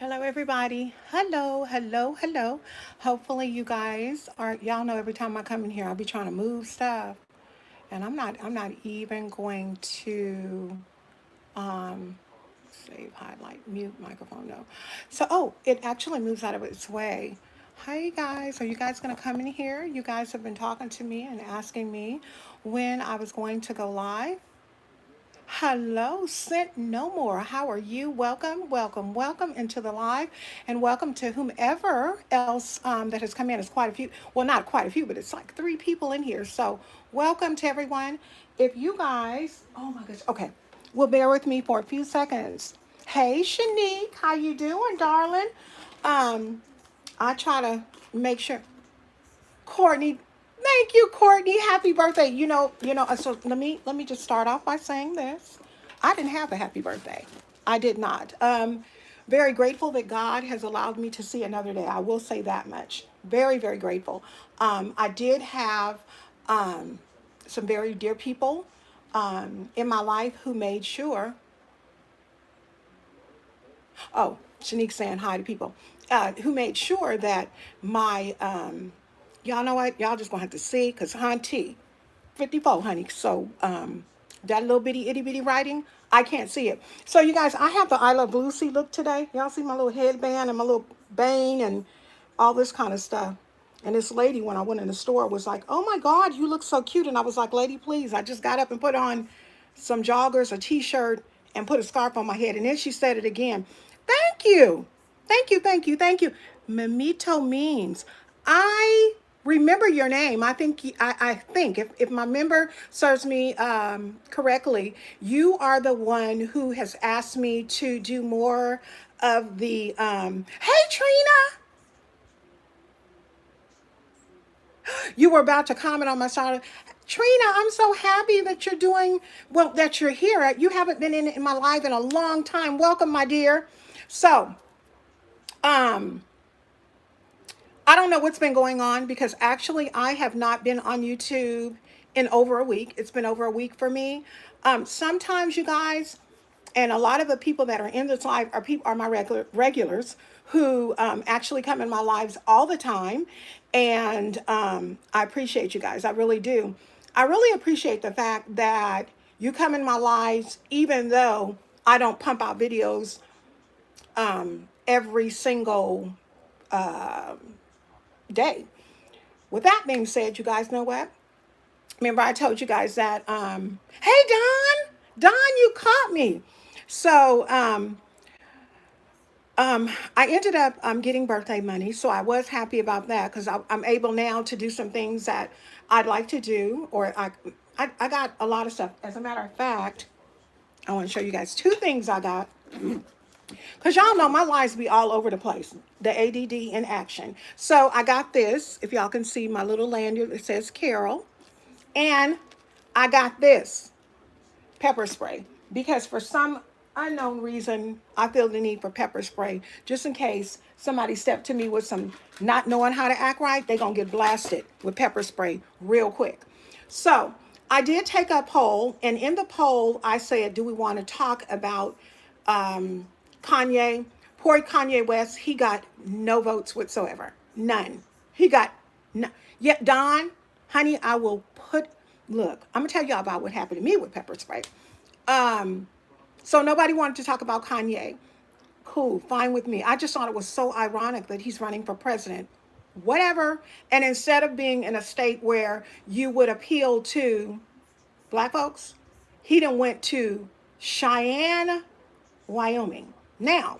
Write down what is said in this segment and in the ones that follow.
Hello, everybody. Hello, hello, hello. Hopefully, you guys are. Y'all know every time I come in here, I'll be trying to move stuff, and I'm not. I'm not even going to um, save, highlight, mute microphone. No. So, oh, it actually moves out of its way. Hi, guys. Are you guys going to come in here? You guys have been talking to me and asking me when I was going to go live. Hello, Sent No More. How are you? Welcome, welcome, welcome into the live, and welcome to whomever else that has come in. It's quite a few. Well, not quite a few, but it's like three people in here. So, welcome to everyone. If you guys, oh my goodness, okay, well, bear with me for a few seconds. Hey, Shanique, how you doing, darling? Um, I try to make sure. Courtney, thank you, Courtney. Happy birthday. So let me just start off by saying this. I didn't have a happy birthday. I did not. Very grateful that God has allowed me to see another day. I will say that much. Very, very grateful. I did have some very dear people in my life who made sure. Oh, Shanique saying hi to people who made sure that my y'all know what? Y'all just gonna have to see, because Hunty, 54, honey. So that little bitty itty bitty writing, I can't see it. So you guys, I have the I Love Lucy look today. Y'all see my little headband and my little bang and all this kind of stuff. And this lady, when I went in the store, was like, "Oh my God, you look so cute." And I was like, "Lady, please, I just got up and put on some joggers, a t-shirt, and put a scarf on my head." And then she said it again. Thank you. Thank you, thank you, thank you. Mimito means I remember your name. I think if my member serves me correctly, you are the one who has asked me to do more of the hey Trina, you were about to comment on my side. Trina, I'm so happy that you're doing well, that you're here. You haven't been in my life in a long time. Welcome, my dear. So, um, I don't know what's been going on, because actually I have not been on YouTube in over a week. It's been over a week for me. Sometimes you guys, and a lot of the people that are in this live are my regulars who actually come in my lives all the time, and I appreciate you guys. I really do. I really appreciate the fact that you come in my lives, even though I don't pump out videos every single day. With that being said, you guys know what? Remember, I told you guys that, hey, Don, you caught me. So, I ended up getting birthday money. So I was happy about that, because I'm able now to do some things that I'd like to do, or I got a lot of stuff. As a matter of fact, I want to show you guys two things I got. Because y'all know my lives be all over the place. The ADD in action. So I got this. If y'all can see my little lanyard, it says Carol. And I got this pepper spray, because for some unknown reason, I feel the need for pepper spray, just in case somebody stepped to me with some not knowing how to act right. They gonna get blasted with pepper spray real quick. So I did take a poll, and in the poll I said, do we want to talk about Kanye? Poor Kanye West, he got no votes whatsoever. None. He got no. Yet Don, honey, I will put, look, I'm gonna tell y'all about what happened to me with pepper spray. Um, so nobody wanted to talk about Kanye. Cool, fine with me. I just thought it was so ironic that he's running for president. Whatever. And instead of being in a state where you would appeal to black folks, he done went to Cheyenne, Wyoming. Now,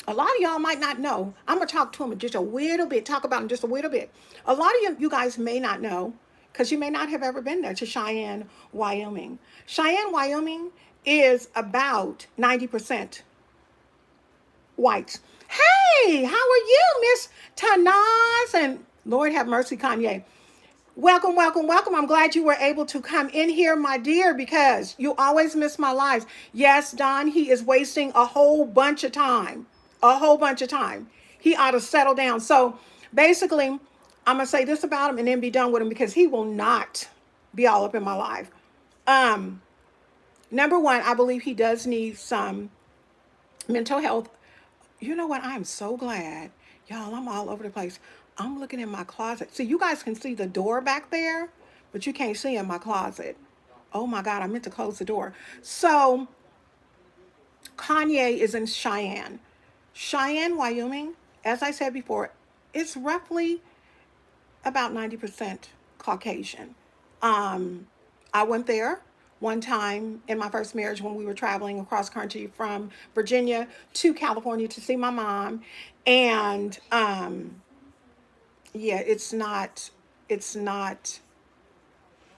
a lot of y'all might not know. I'm gonna talk to him just a little bit, talk about him just a little bit. A lot of you guys may not know, because you may not have ever been there, to Cheyenne, Wyoming. Cheyenne, Wyoming is about 90% whites. Hey, how are you, Miss Tanaz? And Lord have mercy, Kanye. Welcome, welcome, welcome. I'm glad you were able to come in here, my dear, because you always miss my lives. Yes, Don, he is wasting a whole bunch of time. A whole bunch of time. He ought to settle down. So basically, I'm going to say this about him and then be done with him, because he will not be all up in my life. Um, Number one, I believe he does need some mental health You know what? I am so glad. Y'all, I'm all over the place. I'm looking in my closet. So you guys can see the door back there, but you can't see in my closet. Oh my God, I meant to close the door. So Kanye is in Cheyenne. Cheyenne, Wyoming, as I said before, it's roughly about 90% Caucasian. Um, I went there one time in my first marriage when we were traveling across country from Virginia to California to see my mom. And yeah, it's not,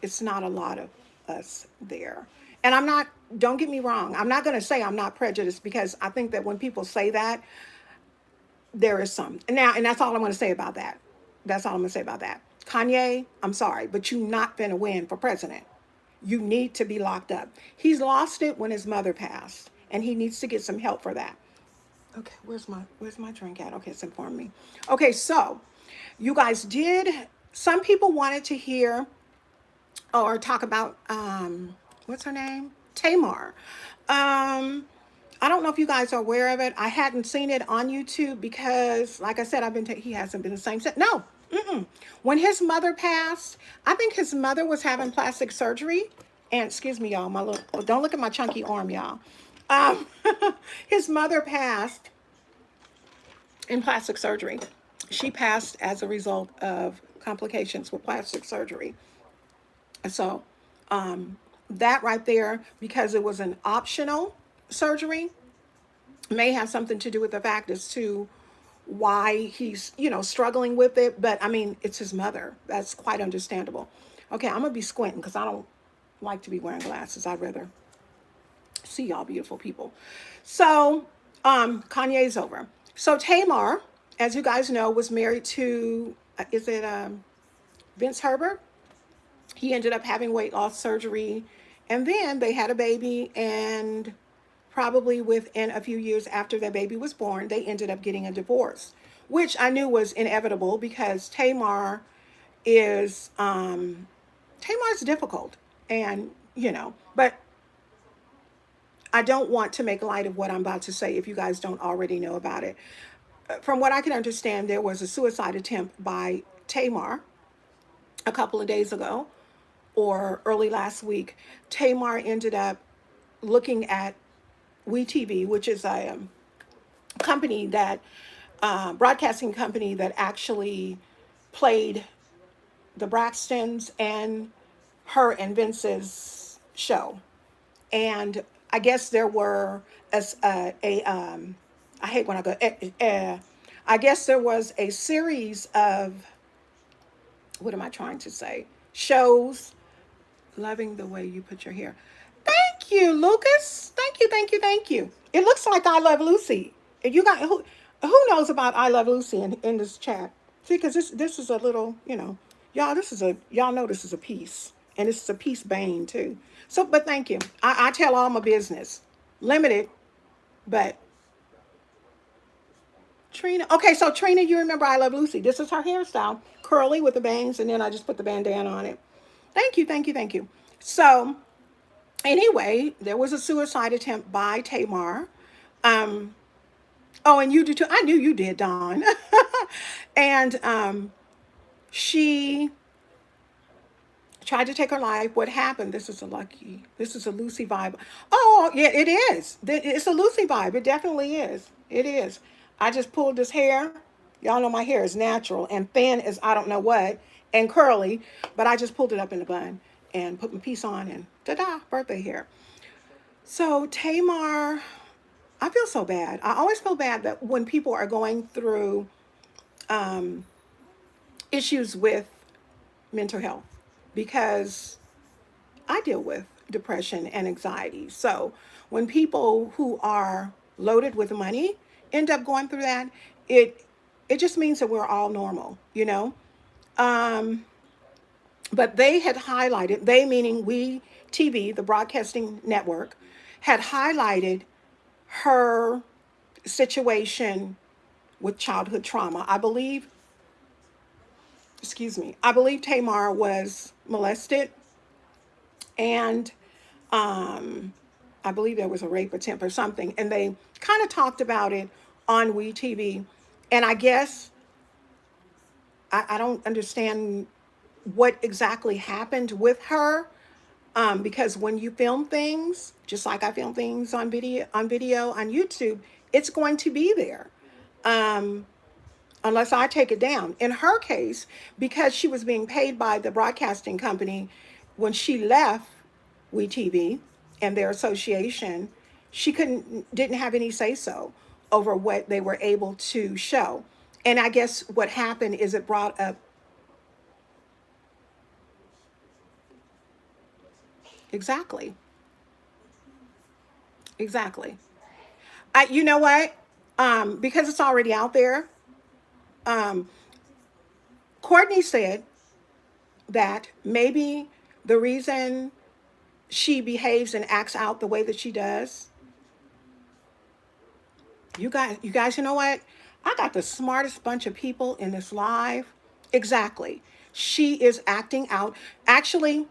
it's not a lot of us there. And I'm not, don't get me wrong, I'm not going to say I'm not prejudiced because I think that when people say that, there is some. Now, and that's all I'm going to say about that. That's all I'm going to say about that. Kanye, I'm sorry, but you not going to win for president. You need to be locked up. He's lost it when his mother passed, and he needs to get some help for that. Okay, where's my drink at? Okay, it's informed me. Okay, so you guys did. Some people wanted to hear or talk about what's her name? Tamar. Um, I don't know if you guys are aware of it. I hadn't seen it on YouTube because, like I said, he hasn't been the same since. No, mm-mm. When his mother passed, I think his mother was having plastic surgery. And excuse me, y'all, my little, don't look at my chunky arm, y'all. Um, his mother passed in plastic surgery. She passed as a result of complications with plastic surgery. So that right there, because it was an optional surgery, may have something to do with the fact as to why he's, struggling with it. But I mean, it's his mother. That's quite understandable. Okay, I'm gonna be squinting because I don't like to be wearing glasses. I'd rather see y'all beautiful people. So Kanye's over. So Tamar, as you guys know, was married to is it Vince Herbert? He ended up having weight loss surgery, and then they had a baby, and probably within a few years after their baby was born, they ended up getting a divorce, which I knew was inevitable because is Tamar's difficult, and but I don't want to make light of what I'm about to say if you guys don't already know about it. From what I can understand, there was a suicide attempt by Tamar a couple of days ago or early last week. Tamar ended up looking at WeTV, which is a company that broadcasting company that actually played the Braxtons and her and Vince's show. And I guess there were I hate when I go I guess there was a series of, what am I trying to say, shows. Loving the way you put your hair. Thank you, Lucas. Thank you, thank you, thank you. It looks like I Love Lucy. And you got who knows about I Love Lucy in this chat? See, because this is a little, y'all. Y'all know this is a piece, and this is a piece bane too. So, but thank you. I tell all my business, limited, but Trina. Okay, so Trina, you remember I Love Lucy? This is her hairstyle, curly with the bangs, and then I just put the bandana on it. Thank you, thank you, thank you. So anyway, there was a suicide attempt by Tamar. Um, oh, and you did too. I knew you did, Dawn. And she tried to take her life. What happened? This is a Lucy vibe. Oh, yeah, it is. It's a Lucy vibe. It definitely is. It is. I just pulled this hair. Y'all know my hair is natural and thin as I don't know what and curly, but I just pulled it up in a bun and put my piece on and ta-da, birthday hair. So Tamar, I feel so bad. I always feel bad that when people are going through um, issues with mental health because I deal with depression and anxiety. So when people who are loaded with money end up going through that, it it just means that we're all normal. Um, but they had highlighted, they meaning we TV, the broadcasting network, had highlighted her situation with childhood trauma. I believe Tamar was molested, and um, I believe there was a rape attempt or something, and they kind of talked about it on WeTV. And I guess I don't understand what exactly happened with her, because when you film things, just like I film things on YouTube, it's going to be there. Um, Unless I take it down. In her case, because she was being paid by the broadcasting company when she left WeTV and their association, she didn't have any say so over what they were able to show. And I guess what happened is it brought up exactly, exactly. You know what? Because it's already out there. Um, Courtney said that maybe the reason she behaves and acts out the way that she does, you guys, you know what? I got the smartest bunch of people in this live. Exactly. She is acting out. Actually,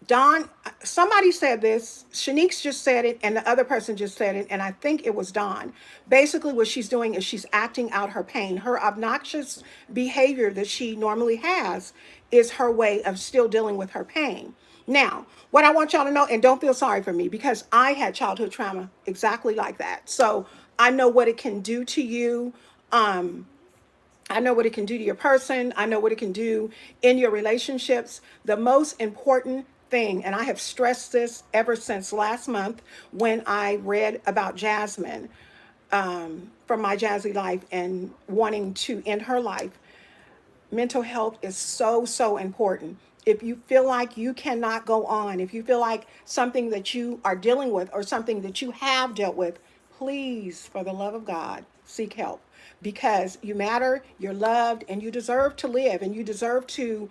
Don, somebody said this. Shanique's just said it, and the other person just said it, and I think it was Don. Basically, what she's doing is she's acting out her pain. Her obnoxious behavior that she normally has is her way of still dealing with her pain. Now, what I want y'all to know, and don't feel sorry for me because I had childhood trauma exactly like that. So I know what it can do to you. Um, I know what it can do to your person. I know what it can do in your relationships. The most important thing, and I have stressed this ever since last month when I read about Jasmine, from My Jazzy Life and wanting to end her life. Mental health is so, so important. If you feel like you cannot go on, if you feel like something that you are dealing with or something that you have dealt with, please, for the love of God, seek help because you matter, you're loved, and you deserve to live and you deserve to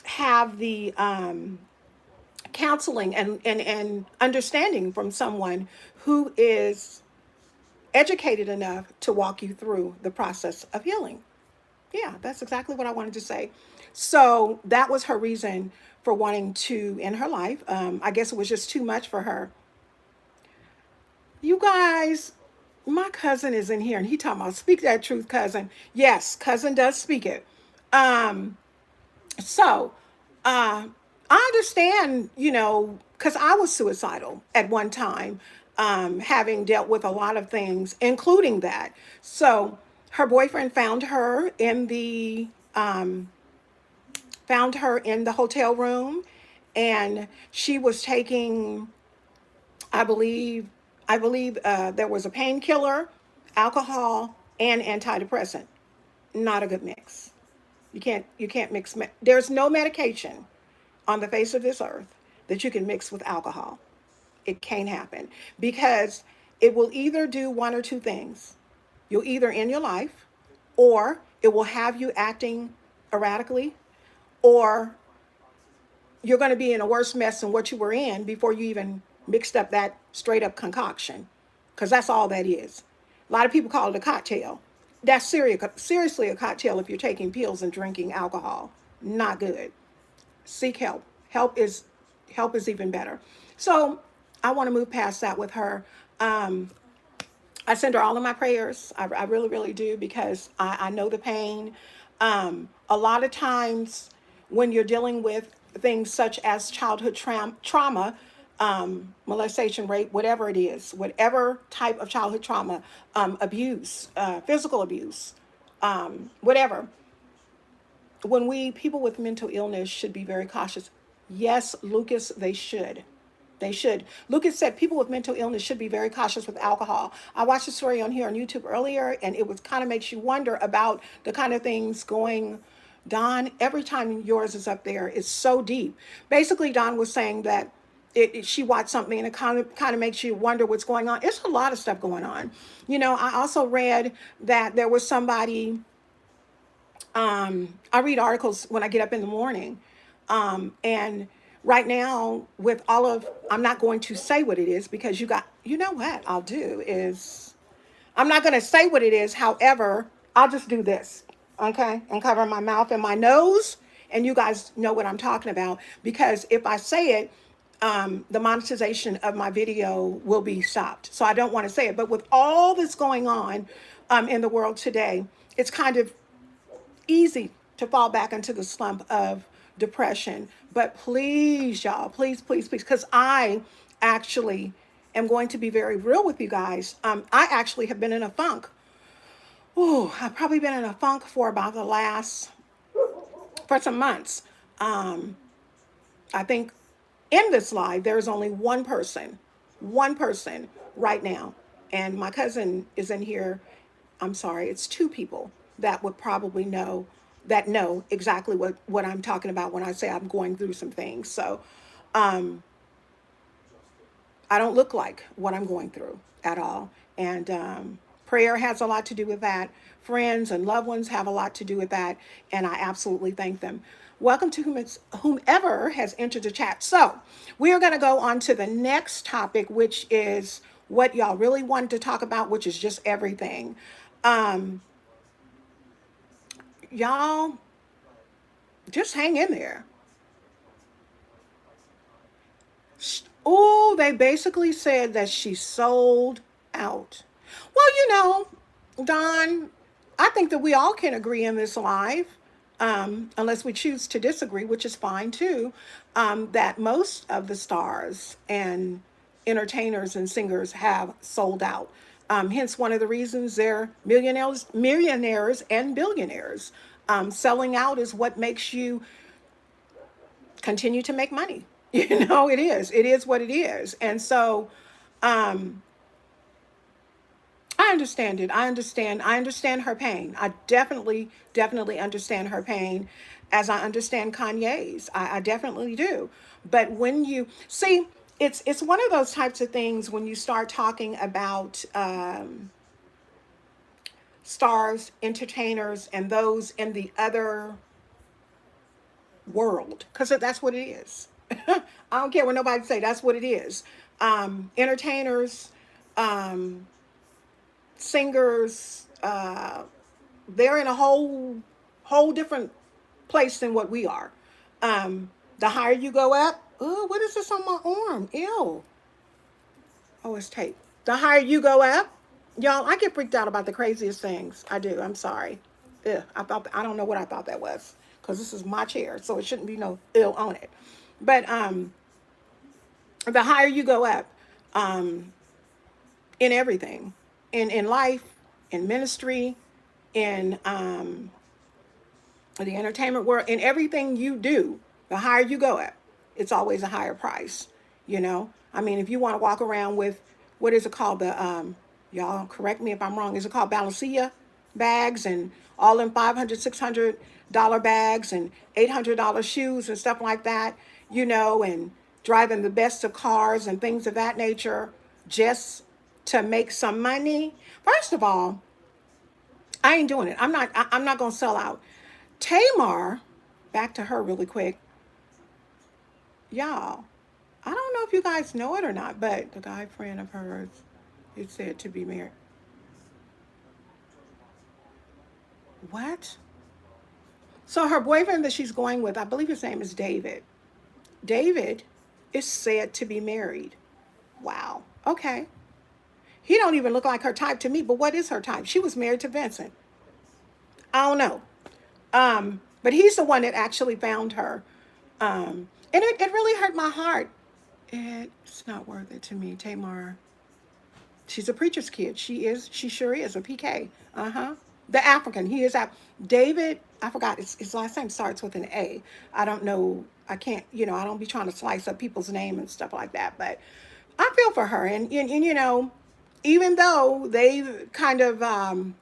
have the counseling and understanding from someone who is educated enough to walk you through the process of healing. Yeah, that's exactly what I wanted to say. So that was her reason for wanting to end her life. I guess it was just too much for her. You guys, my cousin is in here and he talking about speak that truth, cousin. Yes, cousin does speak it. Um, so uh, I understand, because I was suicidal at one time, having dealt with a lot of things, including that. So her boyfriend um, found her in the hotel room, and she was taking, I believe, there was a painkiller, alcohol, and antidepressant. Not a good mix. You can't mix. There's no medication on the face of this earth that you can mix with alcohol. It can't happen because it will either do one or two things. You'll either end your life, or it will have you acting erratically, or you're going to be in a worse mess than what you were in before you even mixed up that straight up concoction. Because that's all that is. A lot of people call it a cocktail. That's seriously a cocktail if you're taking pills and drinking alcohol. Not good. Seek help. Help is even better. So I want to move past that with her. Um, I send her all of my prayers. I really, really do because I know the pain. A lot of times when you're dealing with things such as childhood trauma, molestation, rape, whatever it is, whatever type of childhood trauma, abuse, physical abuse, whatever, when people with mental illness should be very cautious. Yes, Lucas, they should. They should. Lucas said people with mental illness should be very cautious with alcohol. I watched a story on here on YouTube earlier, and it was kind of makes you wonder about the kind of things going. Don, every time yours is up there, it's so deep. Basically, Don was saying that she watched something and it kind of makes you wonder what's going on. It's a lot of stuff going on. I also read that there was somebody. I read articles when I get up in the morning, and right now with all of, I'm not going to say what it is because you know what I'll do is I'm not going to say what it is. However, I'll just do this, okay, and cover my mouth and my nose, and you guys know what I'm talking about because if I say it, the monetization of my video will be stopped. So I don't want to say it. But with all that's going on in the world today, it's kind of easy to fall back into the slump of depression. But please, y'all, please, please, please, because I actually am going to be very real with you guys. I actually have been in a funk. Oh, I've probably been in a funk for about for some months. Um, I think in this live, there is only one person right now. And my cousin is in here. I'm sorry, it's two people that would probably know exactly what I'm talking about when I say I'm going through some things. So I don't look like what I'm going through at all. And prayer has a lot to do with that. Friends and loved ones have a lot to do with that. And I absolutely thank them. Welcome to whomever has entered the chat. So we are going to go on to the next topic, which is what y'all really wanted to talk about, which is just everything. Um, y'all, just hang in there. Oh, they basically said that she sold out. Well, Don, I think that we all can agree in this live, unless we choose to disagree, which is fine too, that most of the stars and entertainers and singers have sold out. Hence, one of the reasons they're millionaires and billionaires. Selling out is what makes you continue to make money. It is. It is what it is. And so I understand it. I understand her pain. I definitely understand her pain as I understand Kanye's. I definitely do. But when you see, it's one of those types of things when you start talking about stars, entertainers, and those in the other world, because that's what it is. I don't care what nobody say. That's what it is. Entertainers, um, singers, they're in a whole different place than what we are. The higher you go up, oh, what is this on my arm? Ew. Oh, it's tape. The higher you go up, y'all, I get freaked out about the craziest things. I do. I'm sorry. Ugh, I don't know what I thought that was because this is my chair, so it shouldn't be no ill on it. But the higher you go up, um, in everything, in life, in ministry, in the entertainment world, in everything you do, the higher you go up, it's always a higher price. I mean, if you want to walk around with, what is it called? Y'all correct me if I'm wrong. Is it called Balenciaga bags and all them $500, $600 bags and $800 shoes and stuff like that, and driving the best of cars and things of that nature just to make some money. First of all, I ain't doing it. I'm not going to sell out. Tamar, back to her really quick. Y'all, I don't know if you guys know it or not, but the guy friend of hers is said to be married. What? So her boyfriend that she's going with, I believe his name is David. David is said to be married. Wow. Okay. He don't even look like her type to me, but what is her type? She was married to Vincent. I don't know. But he's the one that actually found her. And it really hurt my heart. It's not worth it to me. Tamar, she's a preacher's kid. She sure is a PK. Uh-huh. The African, he is David, I forgot, his last name starts with an A. I don't know, I can't, I don't be trying to slice up people's name and stuff like that, but I feel for her. And even though they've kind of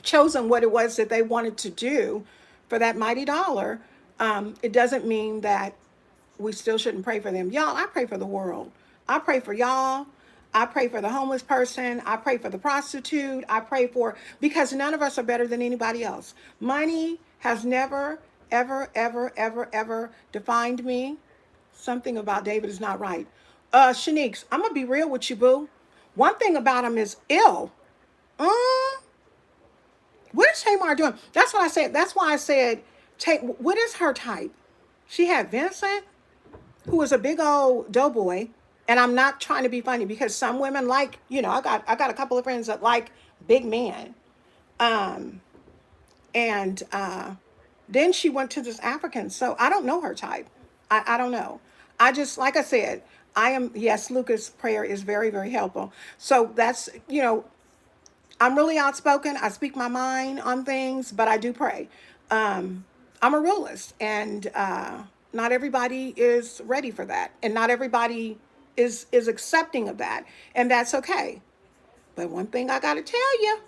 chosen what it was that they wanted to do for that mighty dollar, it doesn't mean that we still shouldn't pray for them. Y'all, I pray for the world. I pray for y'all. I pray for the homeless person. I pray for the prostitute. I pray for, because none of us are better than anybody else. Money has never, ever, ever, ever, ever defined me. Something about David is not right. Shanique, I'm going to be real with you, boo. One thing about him is ill. What is Tamar doing? That's what I said. That's why I said, what is her type? She had Vincent. who is a big old doughboy. And I'm not trying to be funny because some women like, I got a couple of friends that like big men. Um, and then she went to this African. So I don't know her type. I don't know. I just, like I said, yes, Lucas' prayer is very, very helpful. So that's, I'm really outspoken. I speak my mind on things, but I do pray. Um, I'm a realist, and not everybody is ready for that, and not everybody is accepting of that, and that's okay. But one thing I got to tell you,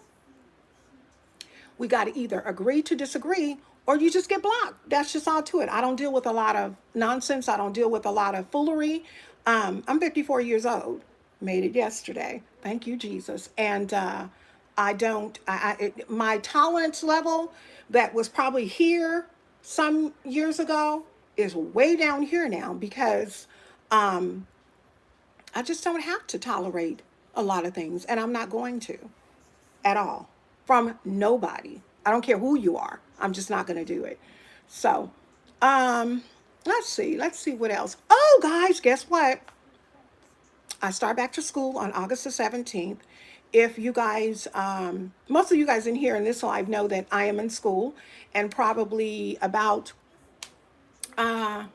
we got to either agree to disagree or you just get blocked. That's just all to it. I don't deal with a lot of nonsense. I don't deal with a lot of foolery. I'm 54 years old. Made it yesterday. Thank you, Jesus. And I don't, my tolerance level that was probably here some years ago is way down here now because um, I just don't have to tolerate a lot of things. And I'm not going to at all from nobody. I don't care who you are. I'm just not going to do it. So, um, let's see. Let's see what else. Oh, guys, guess what? I start back to school on August the 17th. If you guys, most of you guys in here in this live know that I am in school and probably about uh,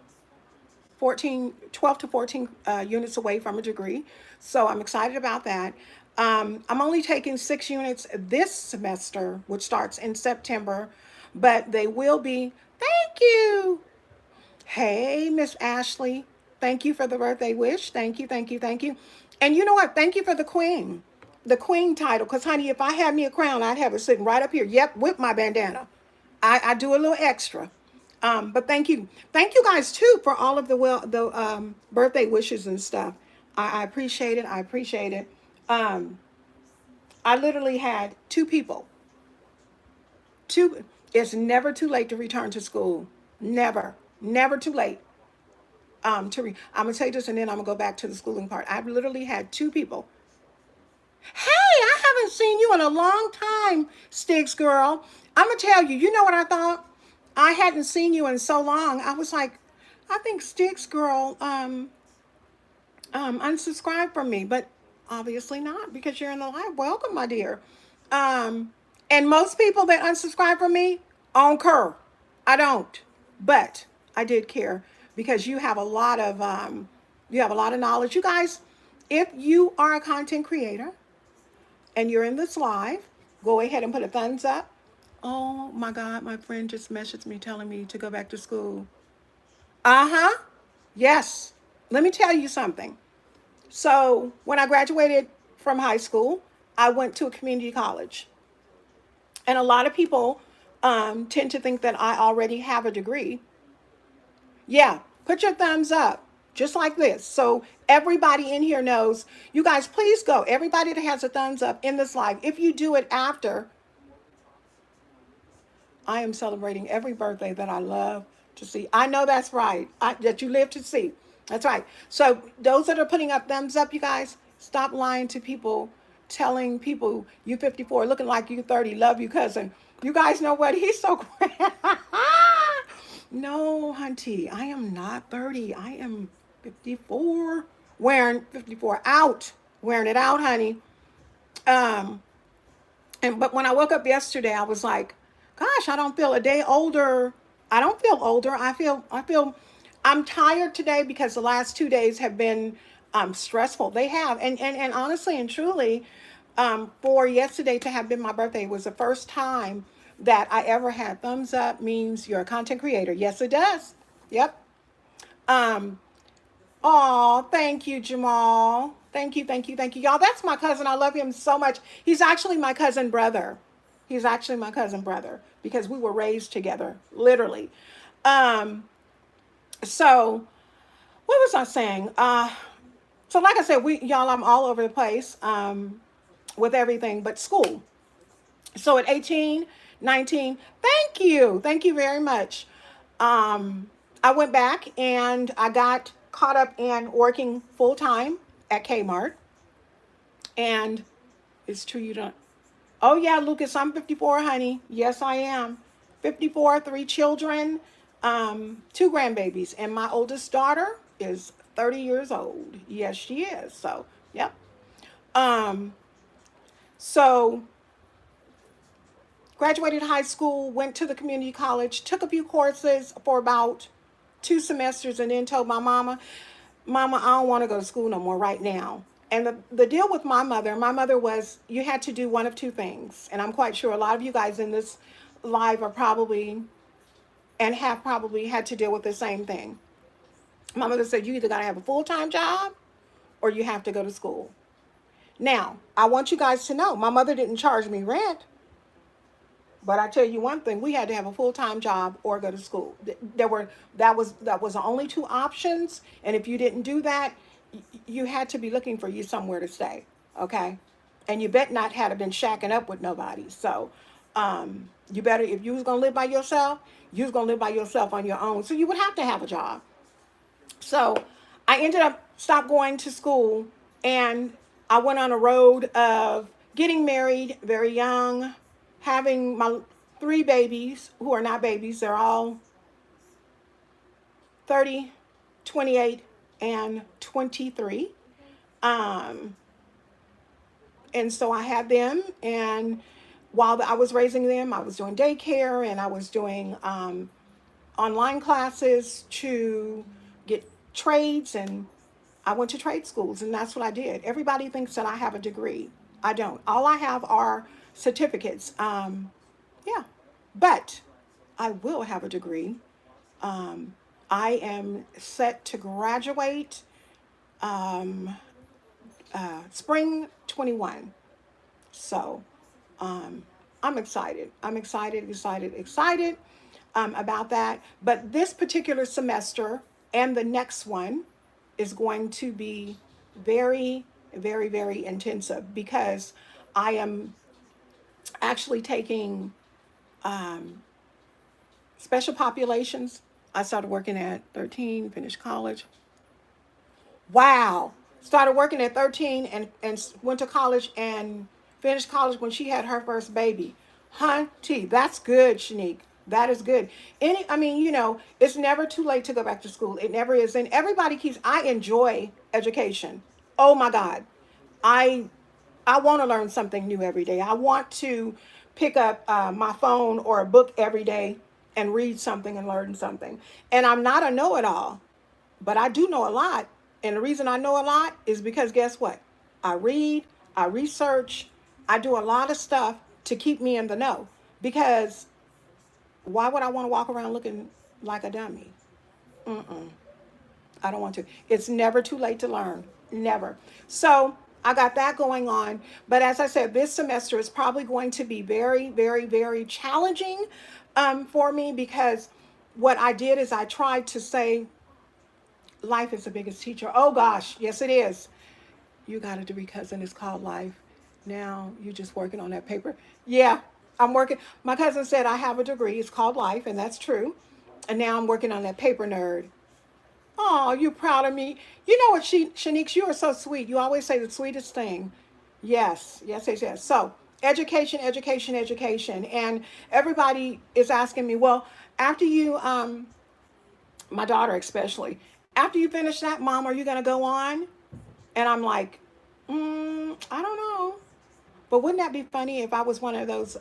14, 12 to 14 units away from a degree. So I'm excited about that. I'm only taking 6 units this semester, which starts in September, but they will be. Thank you. Hey, Miss Ashley. Thank you for the birthday wish. Thank you, thank you, thank you. And you know what? Thank you for the queen title. Because, honey, if I had me a crown, I'd have it sitting right up here. Yep, with my bandana. I do a little extra. But thank you guys too for all of the birthday wishes and stuff. I appreciate it. I appreciate it. Um, I literally had two people. Two. It's never too late to return to school. Never, never too late. I'm gonna say this and then I'm gonna go back to the schooling part. I've literally had two people. Hey, I haven't seen you in a long time, Sticks girl. I'm gonna tell you. You know what I thought? I hadn't seen you in so long. I was like, I think Sticks girl unsubscribed from me, but obviously not because you're in the live. Welcome, my dear. Um, and most people that unsubscribe from me on cur. I don't, but I did care because you have a lot of knowledge. You guys, if you are a content creator and you're in this live, go ahead and put a thumbs up. Oh my God, my friend just messaged me telling me to go back to school. Uh huh. Yes. Let me tell you something. So, when I graduated from high school, I went to a community college. And a lot of people tend to think that I already have a degree. Yeah, put your thumbs up, just like this. So, everybody in here knows. You guys, please go. Everybody that has a thumbs up in this live, if you do it after, I am celebrating every birthday that I love to see. I know that's right. That you live to see. That's right. So those that are putting up thumbs up, you guys, stop lying to people, telling people you 54, looking like you 30, love you, cousin. You guys know what? He's so great. No, hunty, I am not 30. I am 54. Wearing 54 out. Wearing it out, honey. Um, but when I woke up yesterday, I was like, gosh, I don't feel a day older. I don't feel older. I feel I'm tired today because the last 2 days have been stressful. They have. And honestly and truly, for yesterday to have been my birthday was the first time that I ever had thumbs up means you're a content creator. Yes, it does. Yep. Um, Oh, thank you, Jamal. Thank you, thank you, thank you. Y'all, that's my cousin. I love him so much. He's actually my cousin brother. He's actually my cousin brother because we were raised together, literally. Um, so what was I saying? So like I said, y'all, I'm all over the place with everything but school. So at 18, 19, thank you. Thank you very much. I went back and I got caught up in working full time at Kmart. And it's true you don't. Oh, yeah, Lucas, I'm 54, honey. Yes, I am. 54, three children, two grandbabies. And my oldest daughter, is 30 years old. Yes, she is. So, yep. Um, so graduated high school, went to the community college, took a few courses for about 2 semesters, and then told my mama, Mama, I don't want to go to school no more right now. And the deal with my mother was you had to do one of two things. And I'm quite sure a lot of you guys in this live are probably and have probably had to deal with the same thing. My mother said you either got to have a full-time job or you have to go to school. Now, I want you guys to know my mother didn't charge me rent. But I tell you one thing, we had to have a full-time job or go to school. That was the only two options, and if you didn't do that, you had to be looking for you somewhere to stay, okay? And you bet not had been shacking up with nobody. So, you better if you was gonna live by yourself, you was gonna live by yourself on your own. So you would have to have a job. So I ended up stopped going to school, and I went on a road of getting married very young, having my 3 babies who are not babies. They're all 30, 28, and 23. Um, and so I had them, and while I was raising them, I was doing daycare and I was doing online classes to get trades, and I went to trade schools, and that's what I did. Everybody thinks that I have a degree. I don't. All I have are certificates. Yeah, but I will have a degree. Um, I am set to graduate um, spring 21. So um, I'm excited. I'm excited about that. But this particular semester and the next one is going to be very, very, very intensive because I am actually taking um, special populations. I started working at 13, finished college. Wow. Started working at 13 and went to college and finished college when she had her first baby. Hunty, that's good, Shanique. That is good. I mean, it's never too late to go back to school. It never is. And everybody I enjoy education. Oh my God. I I want to learn something new every day. I want to pick up my phone or a book every day and read something and learn something. And I'm not a know it all, but I do know a lot. And the reason I know a lot is because guess what? I read, I research, I do a lot of stuff to keep me in the know. Because why would I want to walk around looking like a dummy? Mm-mm. I don't want to. It's never too late to learn. Never. So I got that going on. But as I said, this semester is probably going to be very, very, very challenging for me because what I did is I tried to say life is the biggest teacher. Oh gosh, yes it is. You got a degree, cousin. It's called life. Now you're just working on that paper. Yeah, I'm working. My cousin said I have a degree. It's called life, and that's true. And now I'm working on that paper nerd. Oh, you proud of me? You know what, Shanique, you are so sweet. You always say the sweetest thing. Yes, yes, yes, yes. So, education, education, education. And everybody is asking me, well, after you, my daughter especially, after you finish that, Mom, are you going to go on? And I'm like, I don't know. But wouldn't that be funny if I was one of those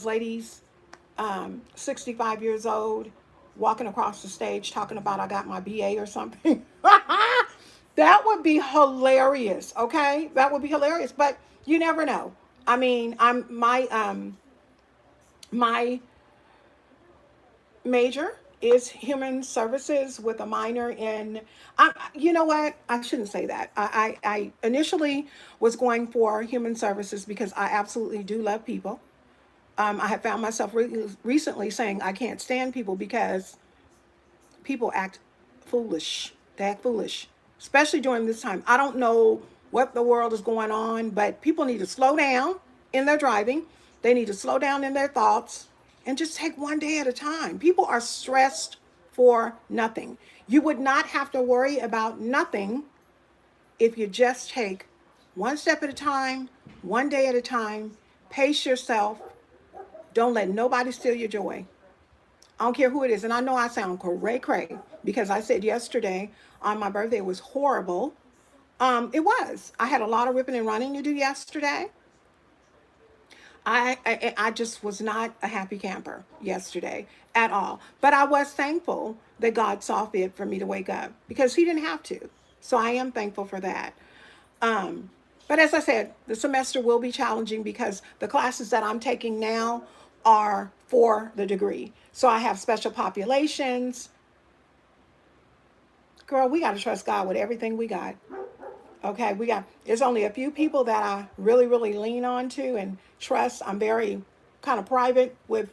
ladies 65 years old, walking across the stage talking about I got my BA or something. That would be hilarious, okay? That would be hilarious, but you never know. I mean, my major is human services with a minor in you know what? I shouldn't say that. I initially was going for human services because I absolutely do love people. I have found myself recently saying I can't stand people because people act foolish. They act foolish, especially during this time. I don't know what the world is going on, but people need to slow down in their driving. They need to slow down in their thoughts and just take one day at a time. People are stressed for nothing. You would not have to worry about nothing if you just take one step at a time, one day at a time, pace yourself. Don't let nobody steal your joy. I don't care who it is. And I know I sound cray because I said yesterday on my birthday it was horrible. It was. I had a lot of ripping and running to do yesterday. I just was not a happy camper yesterday at all. But I was thankful that God saw fit for me to wake up because He didn't have to. So I am thankful for that. Um, but as I said, the semester will be challenging because the classes that I'm taking now are for the degree. So I have special populations. Girl, we got to trust God with everything we got. Okay, there's only a few people that I really, really lean on to and trust. I'm very kind of private with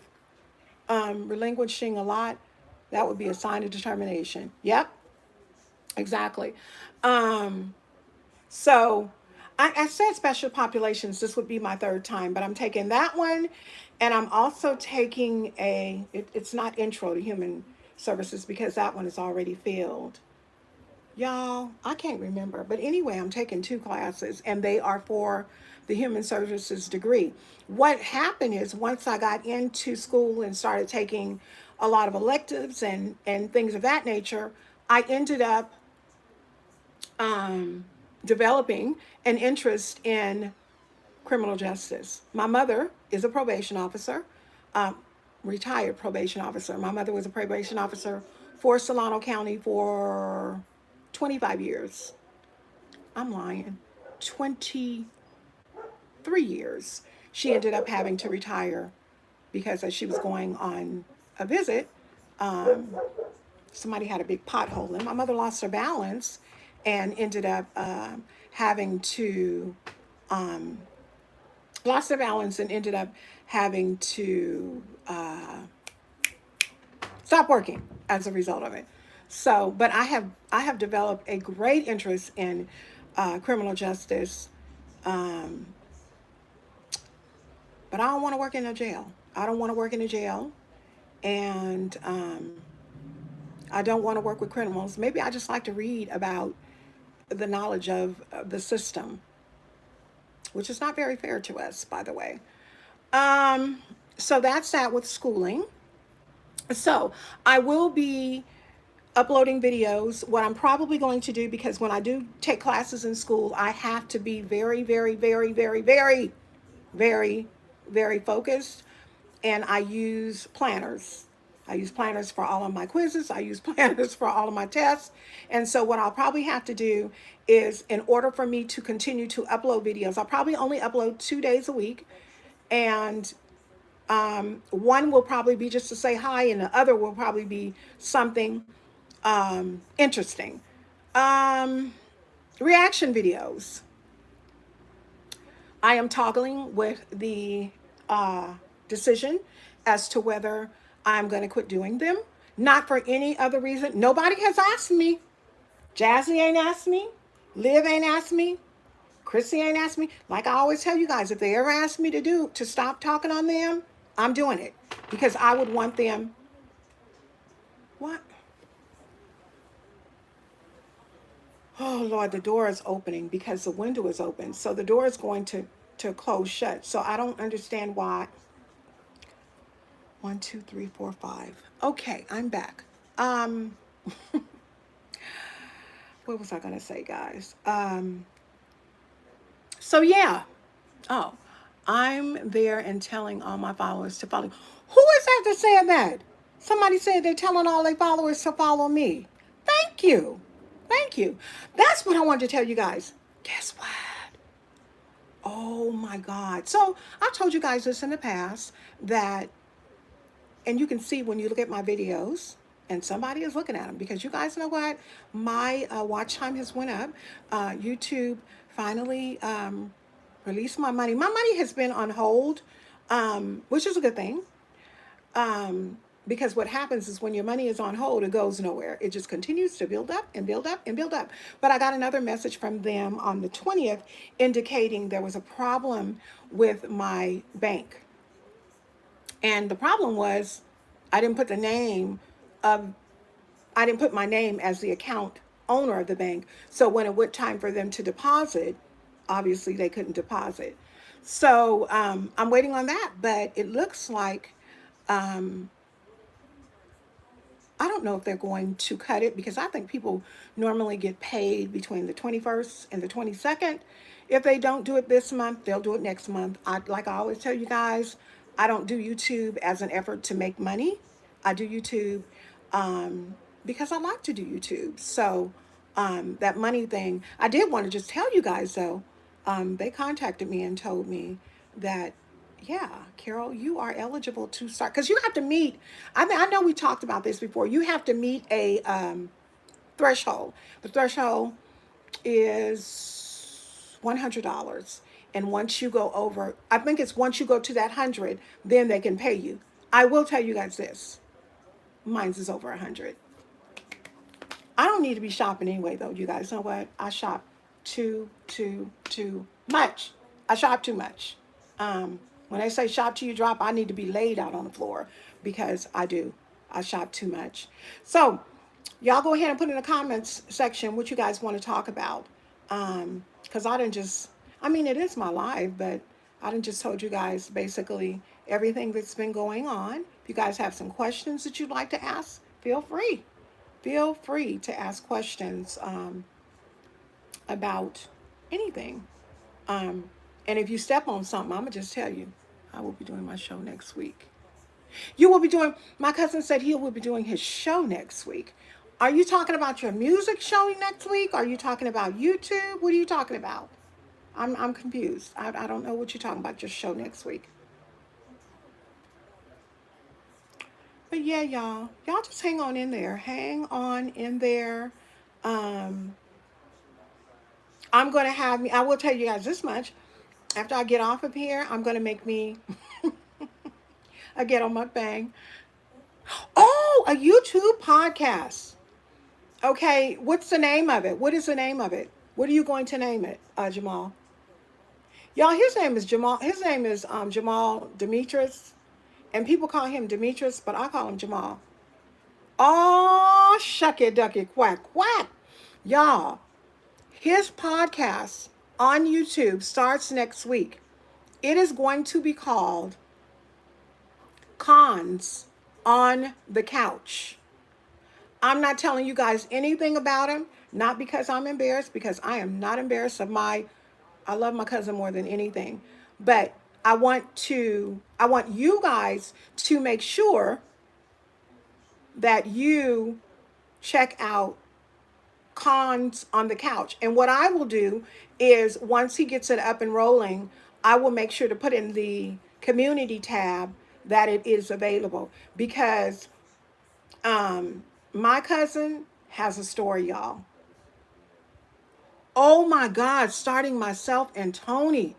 relinquishing a lot. That would be a sign of determination. Yep, exactly. Um, so I said special populations. This would be my third time, but I'm taking that one, and I'm also taking it's not intro to human services because that one is already filled. Y'all, I can't remember. But anyway, I'm taking two classes and they are for the human services degree. What happened is once I got into school and started taking a lot of electives and things of that nature, I ended up um, developing an interest in criminal justice. My mother is a probation officer, um, retired probation officer. My mother was a probation officer for Solano County for 25 years. I'm lying. 23 years. She ended up having to retire because as she was going on a visit, um, somebody had a big pothole and my mother lost her balance and ended up having to um, lost her balance and ended up having to stop working as a result of it. So, but I have developed a great interest in criminal justice, um, but I don't want to work in a jail. I don't want to work in a jail, and I don't want to work with criminals. Maybe I just like to read about the knowledge of the system, which is not very fair to us, by the way. Um, so that's that with schooling. So I will be uploading videos. What I'm probably going to do, because when I do take classes in school, I have to be very, very, very, very, very, very, very focused. And I use planners. I use planners for all of my quizzes. I use planners for all of my tests. And so what I'll probably have to do is, in order for me to continue to upload videos, I'll probably only upload 2 days a week. And one will probably be just to say hi, and the other will probably be something interesting. Um, Reaction videos. I am toggling with the decision as to whether I'm going to quit doing them. Not for any other reason. Nobody has asked me. Jazzy ain't asked me. Liv ain't asked me. Chrissy ain't asked me. Like I always tell you guys, if they ever ask me to stop talking on them, I'm doing it because I would want them. What? Oh Lord, the door is opening because the window is open. So the door is going to close shut. So I don't understand why. 1, 2, 3, 4, 5. Okay, I'm back. Um, what was I gonna say, guys? So yeah. Oh, I'm there and telling all my followers to follow. Who is that that said that? Somebody said they're telling all their followers to follow me. Thank you. Thank you. That's what I wanted to tell you guys. Guess what? Oh my God. So I've told you guys this in the past that, and you can see when you look at my videos, and somebody is looking at them because you guys know what? My watch time has went up. YouTube finally released my money. My money has been on hold, which is a good thing. Because what happens is when your money is on hold, it goes nowhere. It just continues to build up and build up and build up. But I got another message from them on the 20th indicating there was a problem with my bank. And the problem was I didn't put the name of, I didn't put my name as the account owner of the bank. So when it went time for them to deposit, obviously they couldn't deposit. So I'm waiting on that, but it looks like I don't know if they're going to cut it because I think people normally get paid between the 21st and the 22nd. If they don't do it this month, they'll do it next month. Like I always tell you guys, I don't do YouTube as an effort to make money. I do YouTube um, because I like to do YouTube. So that money thing, I did want to just tell you guys though, they contacted me and told me that yeah, Carol, you are eligible to start because you have to meet. I mean, I know we talked about this before. You have to meet a threshold. The threshold is $100, and once you go over, I think it's once you go to that 100, then they can pay you. I will tell you guys this: mine's is over 100. I don't need to be shopping anyway, though. You guys know what? I shop too much. I shop too much. When they say shop till you drop, I need to be laid out on the floor because I do. I shop too much. So, y'all go ahead and put in the comments section what you guys want to talk about. Because I didn't just, I mean, it is my life, but I didn't just told you guys basically everything that's been going on. If you guys have some questions that you'd like to ask, feel free. Feel free to ask questions about anything. Um, and if you step on something, I'm going to just tell you, I will be doing my show next week. You will be doing, my cousin said he will be doing his show next week. Are you talking about your music show next week? Are you talking about YouTube? What are you talking about? I'm confused. I don't know what you're talking about, your show next week. But yeah, y'all just hang on in there. Hang on in there. Um, I'm going to have me, I will tell you guys this much. After I get off of here, I'm going to make me a ghetto mukbang. Oh, a YouTube podcast. Okay, what's the name of it? What is the name of it? What are you going to name it, Jamal? Y'all, his name is Jamal. His name is Jamal Demetrius, and people call him Demetrius, but I call him Jamal. Oh, shucky ducky quack quack. Y'all, his podcast on YouTube starts next week. It is going to be called Cons on the Couch. I'm not telling you guys anything about him, not because I'm embarrassed, because I am not embarrassed of I love my cousin more than anything. But I want you guys to make sure that you check out Cons on the Couch. And what I will do is once he gets it up and rolling, I will make sure to put in the community tab that it is available because my cousin has a story, y'all. Oh my God, starting myself and Tony.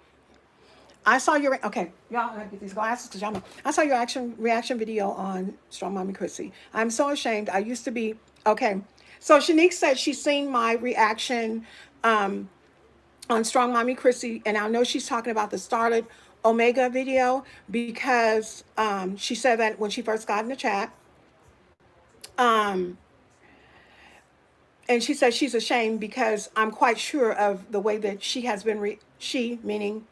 I saw your okay, y'all. I gotta get these glasses because y'all know. I saw your reaction video on Strong Mommy Chrissy. I'm so ashamed. I used to be okay. So Shanique said she's seen my reaction on Strong Mommy Chrissy, and I know she's talking about the Starlet Omega video because she said that when she first got in the chat. Um, and she said she's ashamed because I'm quite sure of the way that she has been, she meaning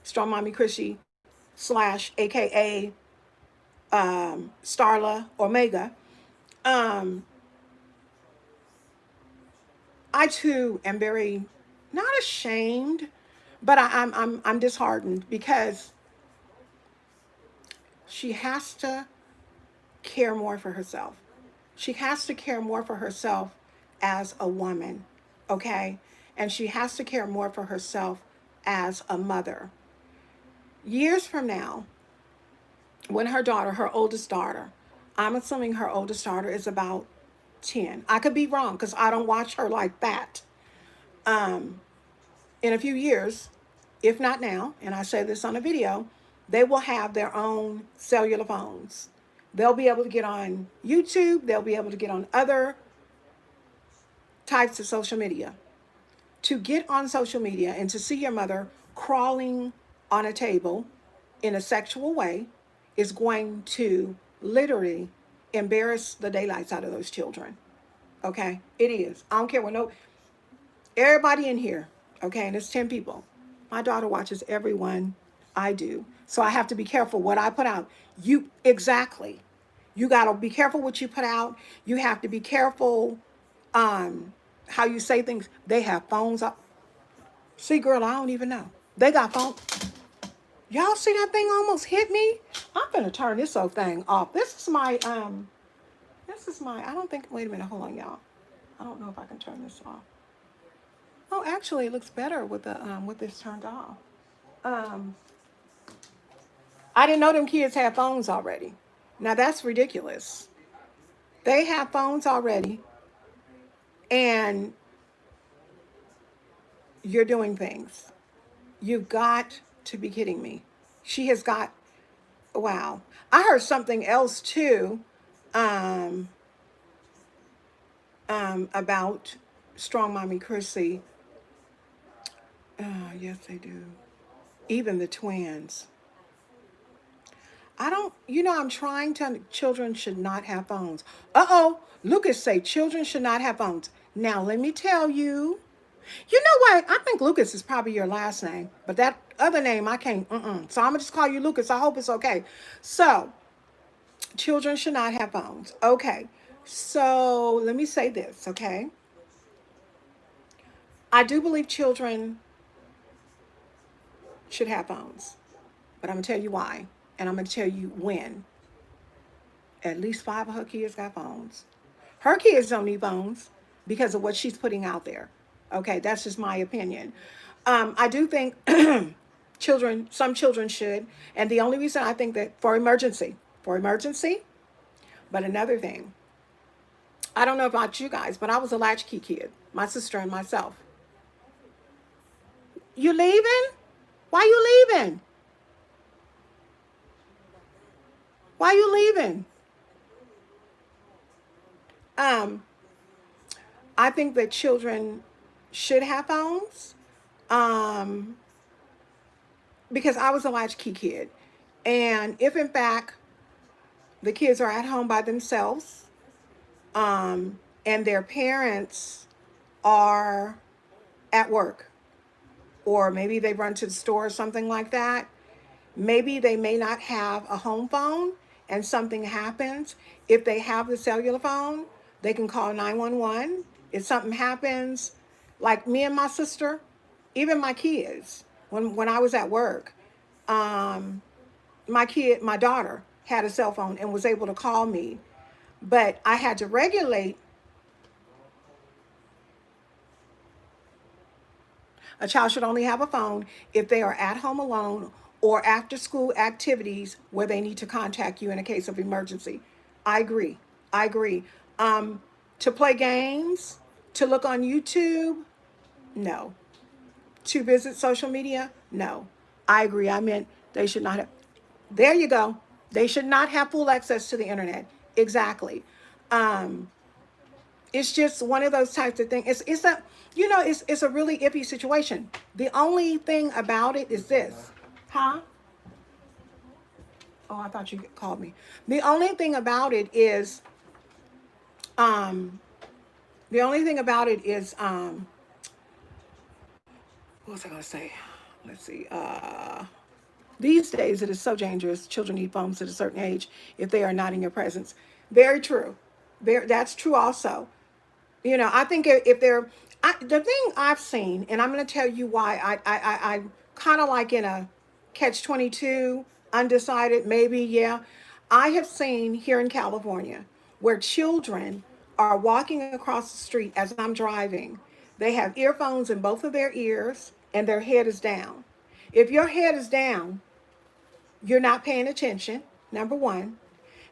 Strong Mommy Chrissy slash AKA Starla Omega. Um, I too am very not ashamed, but I'm disheartened because she has to care more for herself. She has to care more for herself as a woman, okay? And she has to care more for herself as a mother. Years from now, when her daughter, her oldest daughter, I'm assuming her oldest daughter is about 10. I could be wrong because I don't watch her like that. Um, in a few years, if not now, and I say this on a video, they will have their own cellular phones. They'll be able to get on YouTube. They'll be able to get on other types of social media. To get on social media and to see your mother crawling on a table in a sexual way is going to literally embarrass the daylights out of those children. Okay? It is. I don't care what everybody in here, okay, and it's 10 people. My daughter watches everyone I do. So I have to be careful what I put out. You exactly. You got to be careful what you put out. You have to be careful how you say things. They have phones up. See, girl, I don't even know. They got phones. Y'all see that thing almost hit me? I'm gonna turn this old thing off. This is my, I don't think, wait a minute, hold on, y'all. I don't know if I can turn this off. Oh, actually, it looks better with this turned off. Um, I didn't know them kids had phones already. Now that's ridiculous. They have phones already, and you're doing things. You've got to be kidding me. She has got, wow. I heard something else too, um, about Strong Mommy Chrissy. Yes, they do. Even the twins. I don't, I'm trying to, children should not have phones. Uh-oh, Lucas say children should not have phones. Now, let me tell you, you know what? I think Lucas is probably your last name, but that other name I can't, So I'm gonna just call you Lucas. I hope it's okay. So, children should not have phones. Okay, so let me say this, okay? I do believe children should have phones, but I'm gonna tell you why, and I'm gonna tell you when. At least five of her kids got phones. Her kids don't need phones because of what she's putting out there. Okay, that's just my opinion. I do think some children should, and the only reason I think that for emergency. But another thing, I don't know about you guys, but I was a latchkey kid, my sister and myself. You leaving? Why you leaving? Why you leaving? Um, I think that children should have phones. Um, because I was a latchkey kid. And if in fact the kids are at home by themselves, and their parents are at work, or maybe they run to the store or something like that, maybe they may not have a home phone and something happens. If they have the cellular phone, they can call 911. If something happens, like me and my sister, even my kids, when I was at work, um, my daughter had a cell phone and was able to call me, but I had to regulate. A child should only have a phone if they are at home alone or after school activities where they need to contact you in a case of emergency. I agree. I agree. To play games, to look on YouTube, no. To visit social media, no. I agree. I meant they should not have. There you go. They should not have full access to the internet. Exactly. Um, it's just one of those types of things. It's a really iffy situation. The only thing about it is this, huh? Oh, I thought you called me. The only thing about it is, um, the only thing about it is, what was I gonna say? Let's see. These days, it is so dangerous. Children need phones at a certain age if they are not in your presence. Very true. That's true also. I think if they're, the thing I've seen, and I'm going to tell you why I'm kind of like in a catch 22, undecided, maybe, yeah. I have seen here in California where children are walking across the street as I'm driving. They have earphones in both of their ears and their head is down. If your head is down, you're not paying attention, number one.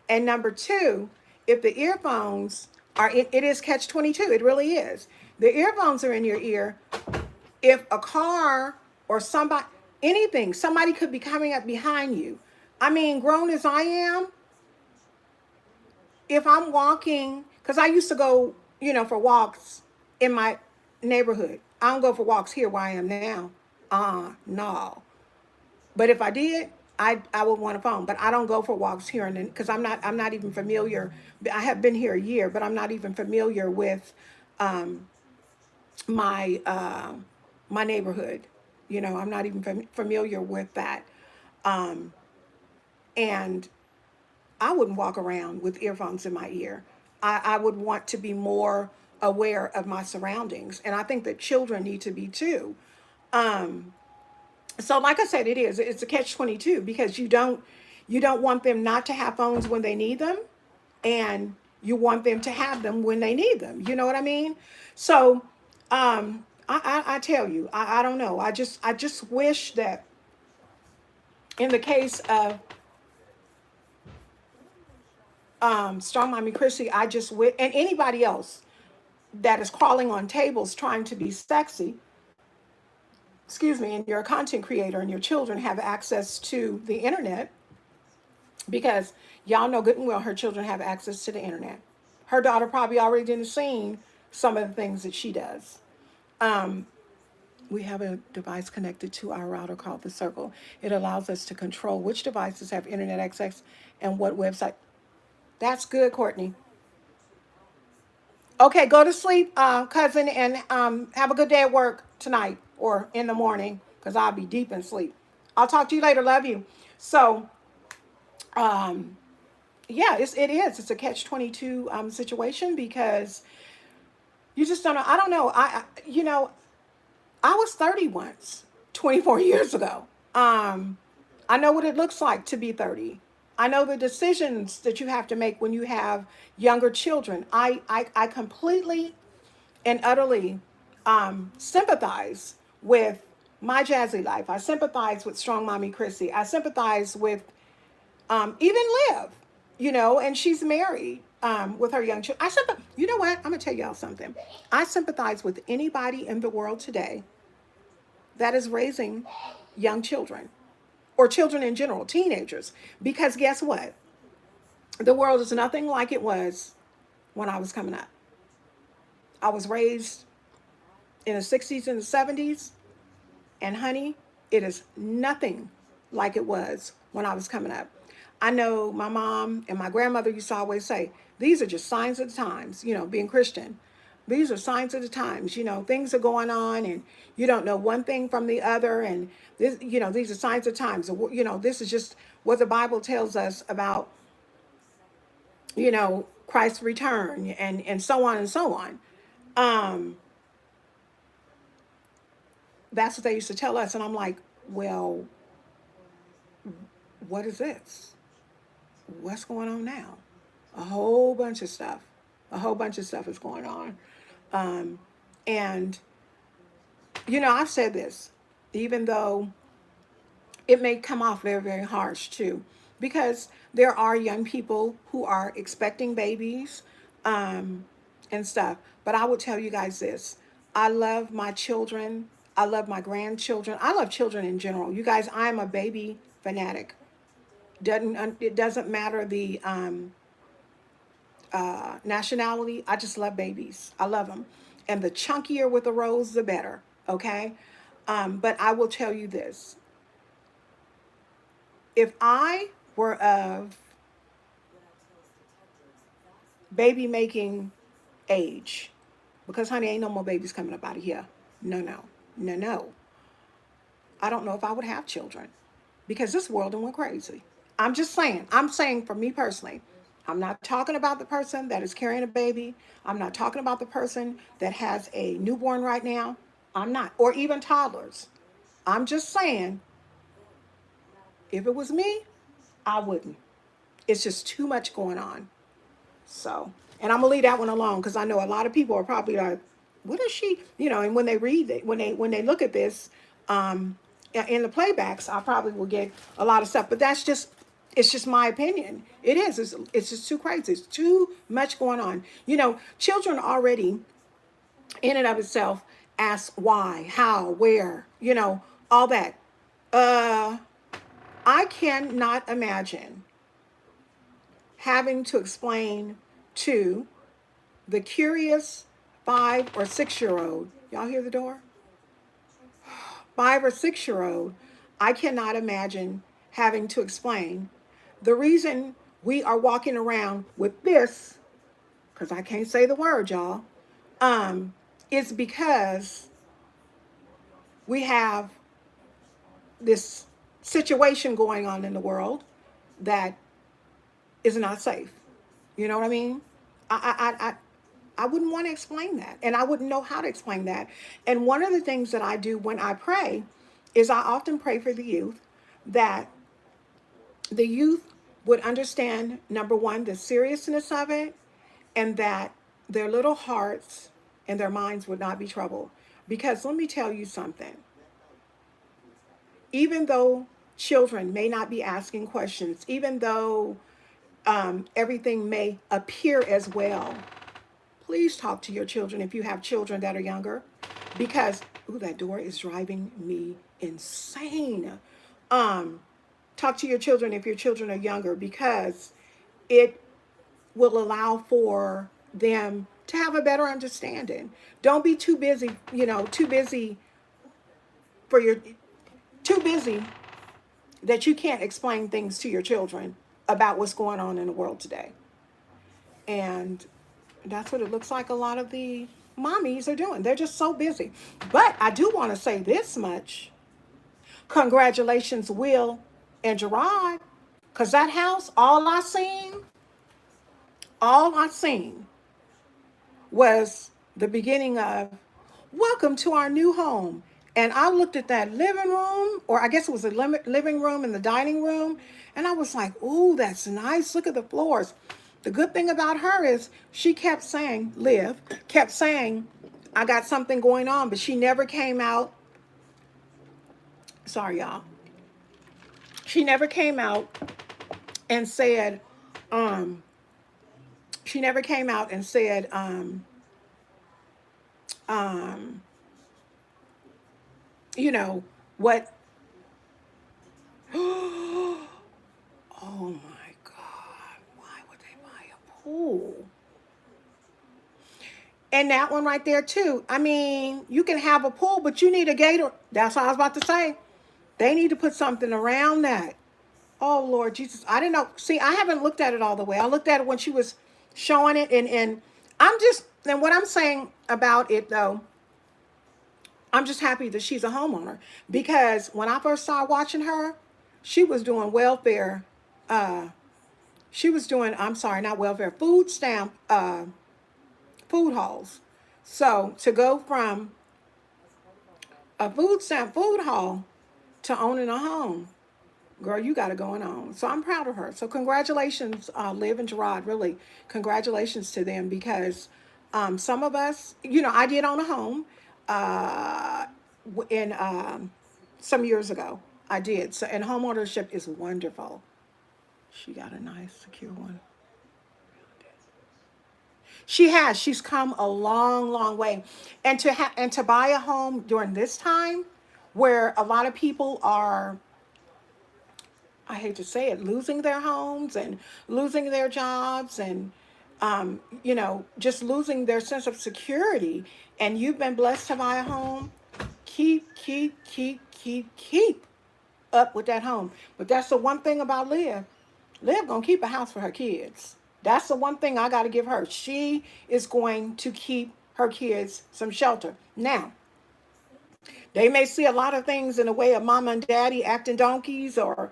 And number two, if the earphones it is catch 22, it really is. The earphones are in your ear. If a car or somebody could be coming up behind you. I mean, grown as I am, if I'm walking, because I used to go, for walks in my neighborhood. I don't go for walks here where I am now. No. But if I did, I would want a phone. But I don't go for walks here and because I'm not even familiar. I have been here a year, but I'm not even familiar with um, my my neighborhood. I'm not even familiar with that. Um, and I wouldn't walk around with earphones in my ear. I would want to be more aware of my surroundings. And I think that children need to be too. Um, so like I said, it's a catch 22 because you don't want them not to have phones when they need them, and you want them to have them when they need them. You know what I mean? So I tell you, I don't know. I just wish that in the case of Strong Mommy Chrissy, and anybody else that is crawling on tables trying to be sexy, excuse me, and you're a content creator and your children have access to the internet, because y'all know good and well her children have access to the internet. Her daughter probably already didn't seen some of the things that she does. Um, we have a device connected to our router called the Circle. It allows us to control which devices have internet access and what website. That's good, Courtney. Okay, go to sleep, cousin, and have a good day at work tonight or in the morning, because I'll be deep in sleep. I'll talk to you later. Love you. So, um, yeah, it's a catch 22 situation, because you just don't know. I don't know. I was 30 once, 24 years ago. I know what it looks like to be 30. I know the decisions that you have to make when you have younger children. I completely and utterly sympathize with my jazzy life. I sympathize with Strong Mommy Chrissy. I sympathize with even Liv, and she's married with her young children. You know what? I'm gonna tell y'all something. I sympathize with anybody in the world today that is raising young children, or children in general, teenagers, because guess what? The world is nothing like it was when I was coming up. I was raised in the 60s and the 70s, and honey, it is nothing like it was when I was coming up. I know my mom and my grandmother used to always say, these are just signs of the times, being Christian. These are signs of the times, things are going on, and you don't know one thing from the other. And these are signs of times. This is just what the Bible tells us about, Christ's return, and so on and so on. Um, that's what they used to tell us. And I'm like, well, what is this? What's going on now? A whole bunch of stuff. A whole bunch of stuff is going on. Um, and, I've said this, even though it may come off very, very harsh too, because there are young people who are expecting babies um, and stuff. But I will tell you guys this: I love my children. I love my grandchildren. I love children in general. You guys, I'm a baby fanatic. It doesn't matter the nationality. I just love babies. I love them, and the chunkier with the rolls, the better. Okay, but I will tell you this: if I were of baby making age, because honey, ain't no more babies coming up out of here. No, no, no, no. I don't know if I would have children, because this world done went crazy. I'm just saying. I'm saying for me personally. I'm not talking about the person that is carrying a baby. I'm not talking about the person that has a newborn right now. I'm not, or even toddlers. I'm just saying, if it was me, I wouldn't. It's just too much going on. So, and I'm gonna leave that one alone, because I know a lot of people are probably like, "What is she?" And when they read it, when they look at this, in the playbacks, I probably will get a lot of stuff. But it's just my opinion. It is. It's just too crazy. It's too much going on. Children already, in and of itself, ask why, how, where. All that. Uh, I cannot imagine having to explain to the curious 5 or 6 year old, y'all hear the door? 5 or 6 year old, I cannot imagine having to explain the reason we are walking around with this, because I can't say the word, y'all, um, is because we have this situation going on in the world that is not safe. You know what I mean? I wouldn't want to explain that, and I wouldn't know how to explain that. And one of the things that I do when I pray is I often pray for the youth, that the youth would understand, number one, the seriousness of it, and that their little hearts and their minds would not be troubled. Because let me tell you something, even though children may not be asking questions, even though everything may appear as well, please talk to your children if you have children that are younger, because ooh, that door is driving me insane. Um, Talk to your children if your children are younger, because it will allow for them to have a better understanding. Don't be too busy, too busy for your too busy that you can't explain things to your children about what's going on in the world today. And that's what it looks like a lot of the mommies are doing. They're just so busy. But I do want to say this much. Congratulations, Will and Gerard. Because that house, all I seen was the beginning of welcome to our new home. And I looked at that living room, or I guess it was a living room and the dining room, and I was like, ooh, that's nice. Look at the floors. The good thing about her is she kept saying, Liv, kept saying, I got something going on, but she never came out. Sorry, y'all. She never came out and said, um, she never came out and said, um, you know, what oh my God, why would they buy a pool? And that one right there, too. I mean, you can have a pool, but you need a gator. That's what I was about to say. They need to put something around that. Oh, Lord Jesus. I didn't know. See, I haven't looked at it all the way. I looked at it when she was showing it. And and what I'm saying about it, though, I'm just happy that she's a homeowner, because when I first started watching her, she was doing welfare. Uh, she was doing, I'm sorry, not welfare, food stamp, food halls. So to go from a food stamp food hall to owning a home, girl, you got it going on. So I'm proud of her. So congratulations, Liv and Gerard. Really, congratulations to them, because some of us, I did own a home uh, in some years ago. I did. So, and home ownership is wonderful. She got a nice, secure one. She has. She's come a long, long way, and to buy a home during this time, where a lot of people are, I hate to say it, losing their homes and losing their jobs, and just losing their sense of security. And you've been blessed to buy a home. Keep up with that home. But that's the one thing about Liv. Liv gonna keep a house for her kids. That's the one thing I got to give her. She is going to keep her kids some shelter. Now, they may see a lot of things in the way of mama and daddy acting donkeys, or,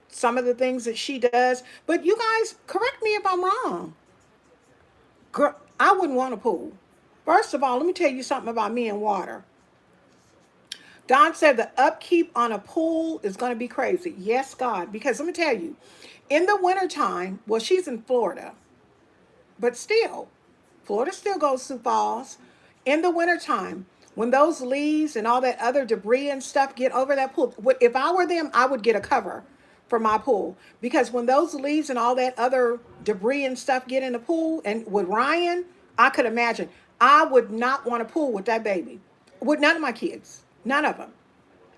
some of the things that she does. But you guys, correct me if I'm wrong. Girl, I wouldn't want a pool. First of all, let me tell you something about me and water. Don said the upkeep on a pool is going to be crazy. Yes, God. Because let me tell you, in the wintertime, well, she's in Florida, but still, Florida still goes through falls. In the wintertime, when those leaves and all that other debris and stuff get over that pool, if I were them, I would get a cover for my pool. Because when those leaves and all that other debris and stuff get in the pool, and with Ryan, I could imagine. I would not want a pool with that baby. With none of my kids. None of them.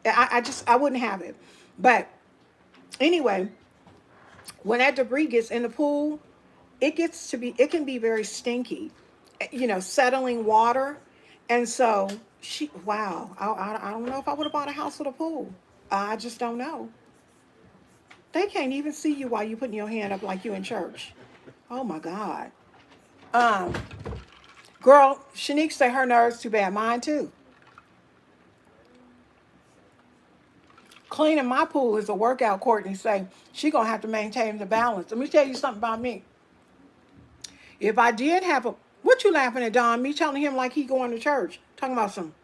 I wouldn't have it. But anyway, when that debris gets in the pool, it can be very stinky, settling water. And so wow, I don't know if I would have bought a house with a pool. I just don't know. They can't even see you while you putting your hand up like you in church. Oh my God. Um, Girl, Shanique say her nerves too bad. Mine too. Cleaning my pool is a workout, Courtney say. She gonna have to maintain the balance. Let me tell you something about me. If I did have a, what you laughing at, Don? Me telling him like he going to church. Talking about some.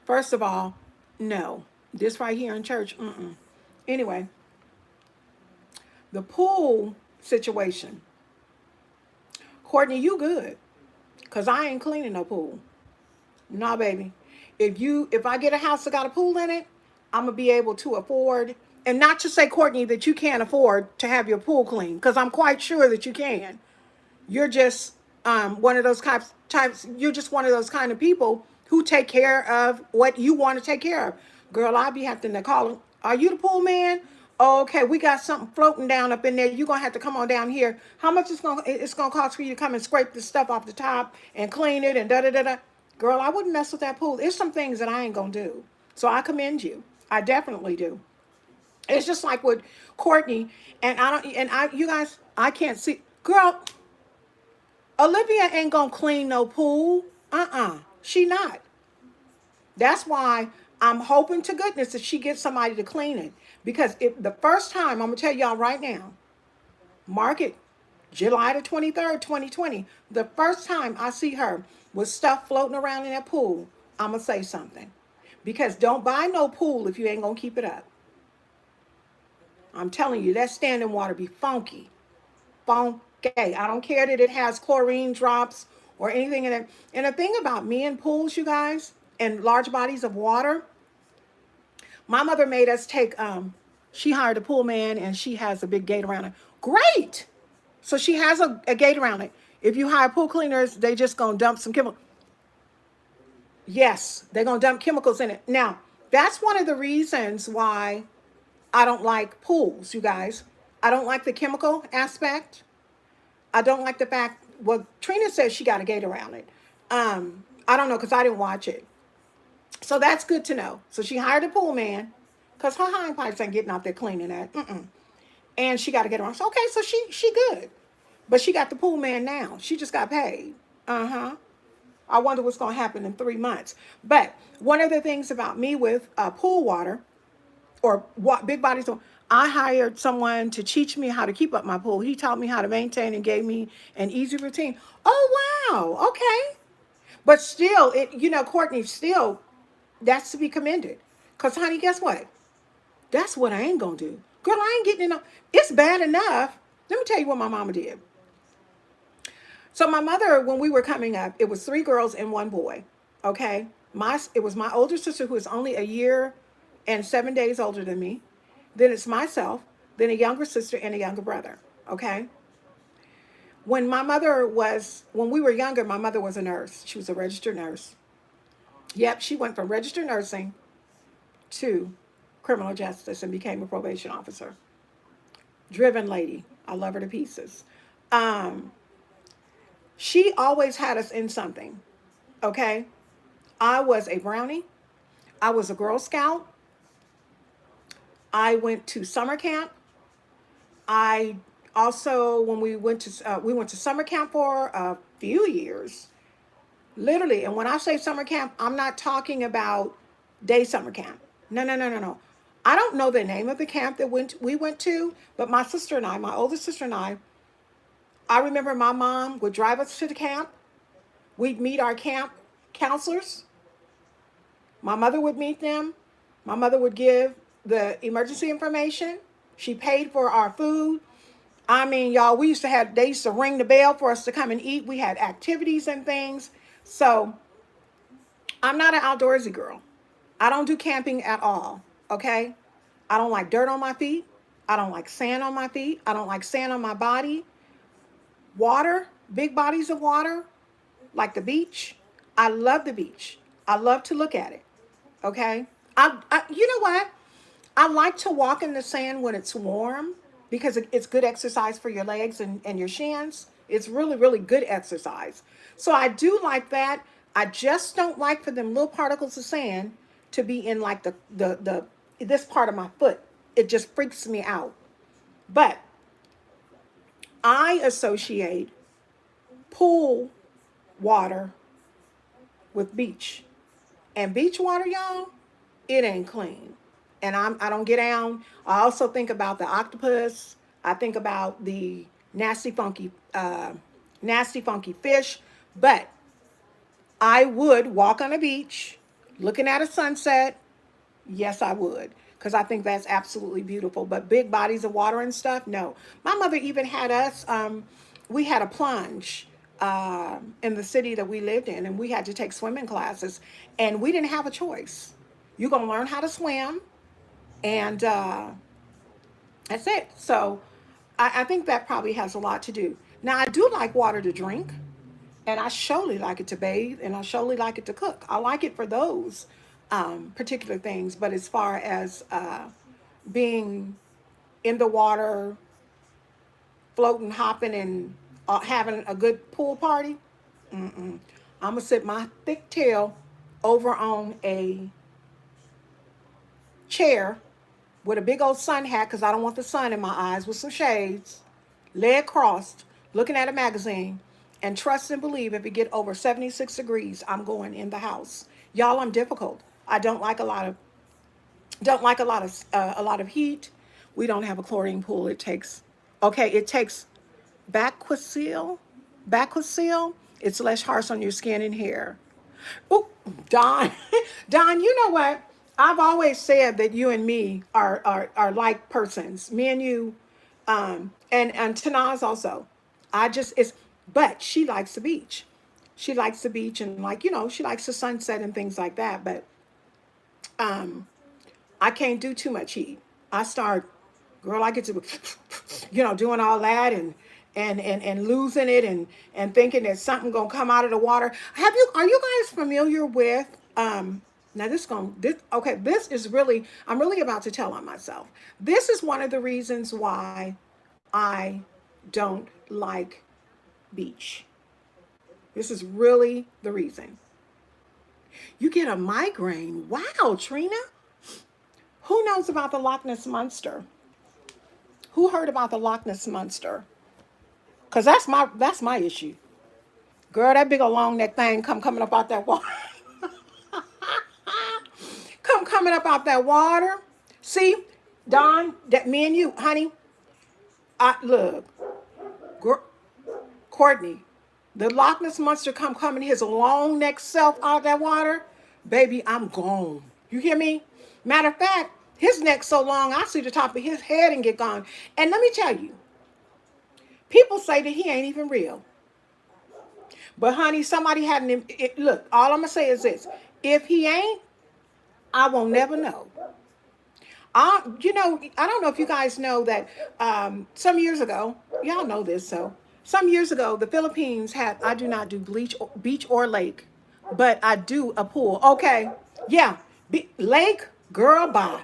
First of all, no. This right here in church, mm-mm. Anyway, the pool situation. Courtney, you good. Cause I ain't cleaning no pool. Nah, baby. If I get a house that got a pool in it, I'm gonna be able to afford, and not to say, Courtney, that you can't afford to have your pool clean, because I'm quite sure that you can. You're just one of those types. You're just one of those kind of people who take care of what you want to take care of. Girl, I'll be having to call them. Are you the pool man? Okay, we got something floating down up in there. You're gonna have to come on down here. How much it's gonna cost for you to come and scrape the stuff off the top and clean it and da da da da. Girl, I wouldn't mess with that pool. There's some things that I ain't gonna do. So I commend you. I definitely do. It's just like with Courtney, and you guys, I can't see. Girl, Olivia ain't gonna clean no pool. She not. That's why I'm hoping to goodness that she gets somebody to clean it. Because if the first time, I'm gonna tell y'all right now, mark it, July the 23rd, 2020, the first time I see her with stuff floating around in that pool, I'm gonna say something. Because don't buy no pool if you ain't gonna keep it up. I'm telling you, that standing water be funky. Funky. I don't care that it has chlorine drops or anything in it. And the thing about me and pools, you guys, and large bodies of water, my mother made us take, she hired a pool man and she has a big gate around it. Great. So she has a gate around it. If you hire pool cleaners, they just gonna dump some chemical. Yes, they're gonna dump chemicals in it. Now, that's one of the reasons why I don't like pools, you guys. I don't like the chemical aspect. I don't like the fact, well, Trina says she got a gate around it. I don't know because I didn't watch it. So that's good to know. So she hired a pool man because her hind pipes ain't getting out there cleaning that. And she got to get around. So, okay, so she good. But she got the pool man now. She just got paid. I wonder what's going to happen in 3 months. But one of the things about me with pool water or what big bodies, I hired someone to teach me how to keep up my pool. He taught me how to maintain and gave me an easy routine. Oh, wow. Okay. But still, Courtney, still, that's to be commended. Because, honey, guess what? That's what I ain't going to do. Girl, I ain't getting enough. It's bad enough. Let me tell you what my mama did. So my mother, when we were coming up, it was 3 girls and 1 boy. Okay? It was my older sister who is only a year and 7 days older than me. Then it's myself, then a younger sister and a younger brother. Okay? When we were younger, my mother was a nurse. She was a registered nurse. Yep, she went from registered nursing to criminal justice and became a probation officer. Driven lady. I love her to pieces. She always had us in something. Okay? I was a brownie. I was a Girl Scout. I went to summer camp. I also, when we went to summer camp for a few years, literally. And when I say summer camp, I'm not talking about day summer camp. No, no, no, no, no. I don't know the name of the camp that we went to, but my sister and I, my older sister and I remember my mom would drive us to the camp. We'd meet our camp counselors. My mother would meet them. My mother would give the emergency information. She paid for our food. I mean, y'all, they used to ring the bell for us to come and eat. We had activities and things. So I'm not an outdoorsy girl. I don't do camping at all. Okay? I don't like dirt on my feet. I don't like sand on my feet. I don't like sand on my body. Water, big bodies of water, like the beach. I love the beach. I love to look at it. Okay? You know what? I like to walk in the sand when it's warm because it's good exercise for your legs and your shins. It's really, really good exercise. So I do like that. I just don't like for them little particles of sand to be in like the this part of my foot. It just freaks me out. But I associate pool water with beach. And beach water, y'all, it ain't clean. and I don't get down. I also think about the octopus. I think about the nasty, nasty, funky fish. But I would walk on a beach, looking at a sunset. Yes, I would, because I think that's absolutely beautiful. But big bodies of water and stuff, no. My mother even had us. We had a plunge in the city that we lived in, and we had to take swimming classes, and we didn't have a choice. You're gonna learn how to swim, and that's it. So I think that probably has a lot to do. Now I do like water to drink, and I surely like it to bathe, and I surely like it to cook. I like it for those particular things. But as far as being in the water, floating, hopping, and having a good pool party, I'm gonna sit my thick tail over on a chair with a big old sun hat because I don't want the sun in my eyes, with some shades, leg crossed, looking at a magazine, and trust and believe if it get over 76 degrees, I'm going in the house. Y'all, I'm difficult. I don't like a lot of heat. We don't have a chlorine pool. It takes Baquicil. Baquicil. It's less harsh on your skin and hair. Oh, Don, Don, you know what? I've always said that you and me are like persons. Me and you, and Tanaz also. I just it's, but she likes the beach. She likes the beach, and she likes the sunset and things like that. But um, I can't do too much heat. I start, girl, I get to, doing all that and losing it and thinking that something gonna come out of the water. Are you guys familiar with now this is really, I'm really about to tell on myself. This is one of the reasons why I don't like beach. This is really the reason. You get a migraine. Wow, Trina. Who knows about the Loch Ness Monster? Who heard about the Loch Ness Monster? Cause that's my issue. Girl, that big old long neck thing coming up out that water. Coming up out that water. See, Don, that me and you, honey. I look, girl, Courtney, the Loch Ness Monster coming his long neck self out of that water. Baby, I'm gone. You hear me? Matter of fact, his neck so long, I see the top of his head and get gone. And let me tell you, people say that he ain't even real. But honey, somebody had look, all I'm gonna say is this: if he ain't, I won't never know. I don't know if you guys know that some years ago, y'all know this, so some years ago, the Philippines had, I do not do beach or lake, but I do a pool. Okay, yeah, lake, girl, bye.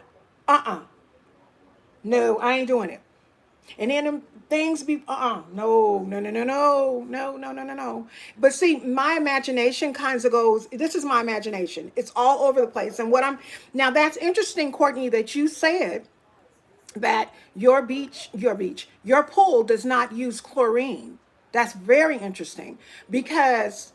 Uh-uh. No, I ain't doing it. And then them things be no, no, no, no, no, no, no, no, no, no. But see, my imagination kinds of goes, this is my imagination. It's all over the place. And now that's interesting, Courtney, that you said that your pool does not use chlorine. That's very interesting because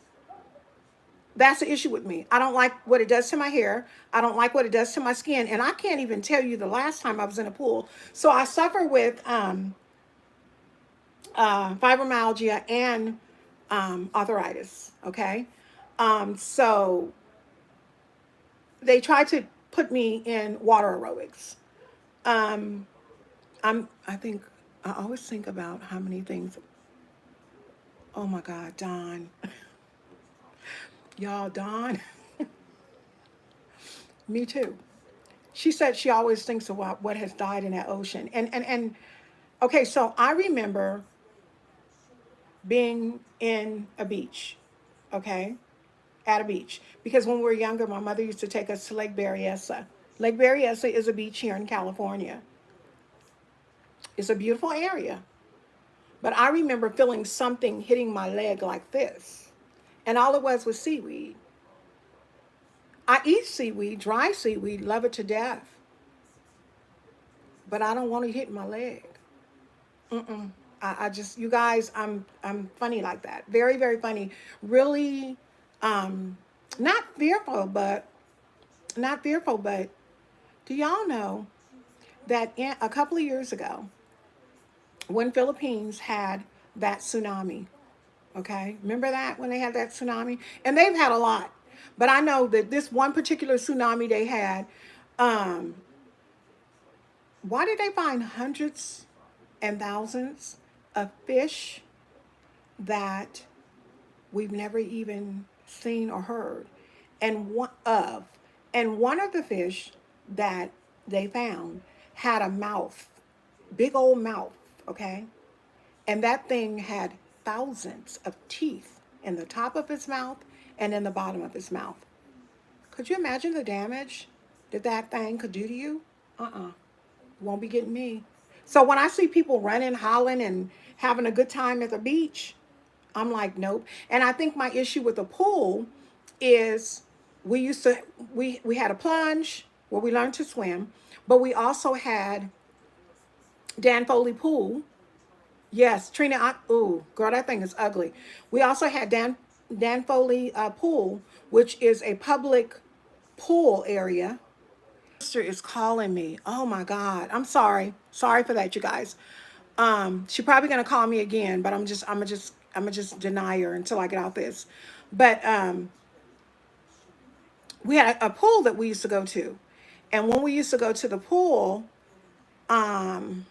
that's the issue with me. I don't like what it does to my hair. I don't like what it does to my skin. And I can't even tell you the last time I was in a pool. So I suffer with fibromyalgia and arthritis. Okay. So they tried to put me in water aerobics. Um, I think, I always think about how many things. Oh my God, Dawn. Y'all, Dawn. Me too. She said she always thinks about what has died in that ocean. And okay, so I remember being in a beach, okay, at a beach. Because when we were younger, my mother used to take us to Lake Berryessa. Lake Berryessa is a beach here in California. It's a beautiful area. But I remember feeling something hitting my leg like this. And all it was seaweed. I eat seaweed, dry seaweed, love it to death. But I don't want to hit my leg. Mm-mm. I just, you guys, I'm funny like that. Very, very funny. Really, um, not fearful, but Do y'all know that a couple of years ago, when Philippines had that tsunami, okay, remember that when they had that tsunami? And they've had a lot. But I know that this one particular tsunami they had, um, why did they find hundreds and thousands of fish that we've never even seen or heard? And one of the fish that they found had a mouth, big old mouth, okay? And that thing had thousands of teeth in the top of its mouth and in the bottom of its mouth. Could you imagine the damage that that thing could do to you? Uh-uh. Won't be getting me. So when I see people running, hollering, and having a good time at the beach, I'm like, nope. And I think my issue with the pool is we used to we had a plunge where we learned to swim, but we also had Dan Foley pool. Yes, Trina. Ooh, girl, that thing is ugly. We also had Dan Foley pool, which is a public pool area. Sister is calling me. Oh my God. I'm sorry. Sorry for that, you guys. She's probably gonna call me again, but I'm gonna just deny her until I get out this. But we had a pool that we used to go to. And when we used to go to the pool, um,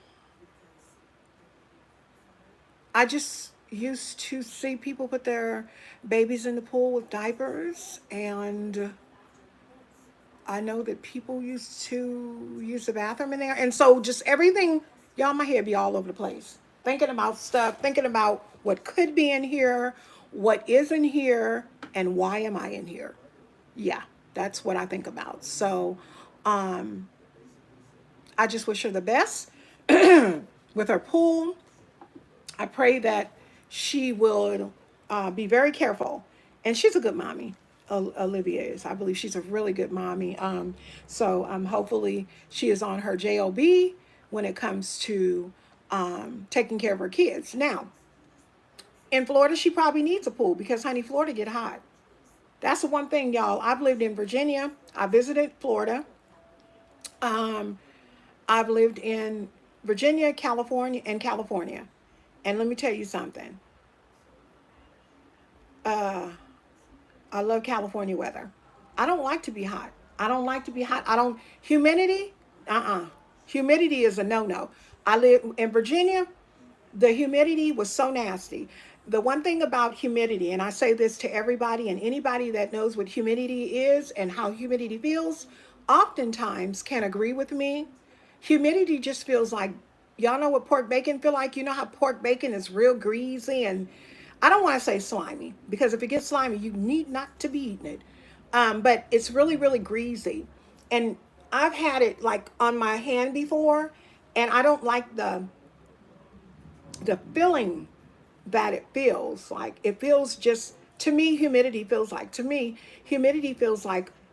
I just used to see people put their babies in the pool with diapers, and I know that people used to use the bathroom in there. And so just everything, y'all, my head be all over the place. Thinking about stuff, thinking about what could be in here, what isn't here, and why am I in here? Yeah, that's what I think about. So um, I just wish her the best with her pool. I pray that she will be very careful. And she's a good mommy. Olivia is. I believe she's a really good mommy. So hopefully she is on her job when it comes to taking care of her kids. Now, in Florida, she probably needs a pool because, honey, Florida get hot. That's the one thing, y'all. I've lived in Virginia. I visited Florida. Um, I've lived in Virginia, California, and California. And let me tell you something. Uh, I love California weather. I don't like to be hot. I don't like to be hot. I don't, humidity, Humidity is a no-no. I live in Virginia. The humidity was so nasty. The one thing about humidity, and I say this to everybody and anybody that knows what humidity is and how humidity feels, oftentimes can agree with me. Humidity just feels like, y'all know what pork bacon feel like? You know how pork bacon is real greasy, and I don't want to say slimy, because if it gets slimy, you need not to be eating it. But it's really, really greasy. And I've had it like on my hand before, and I don't like the feeling that it feels like. It feels just, to me, humidity feels like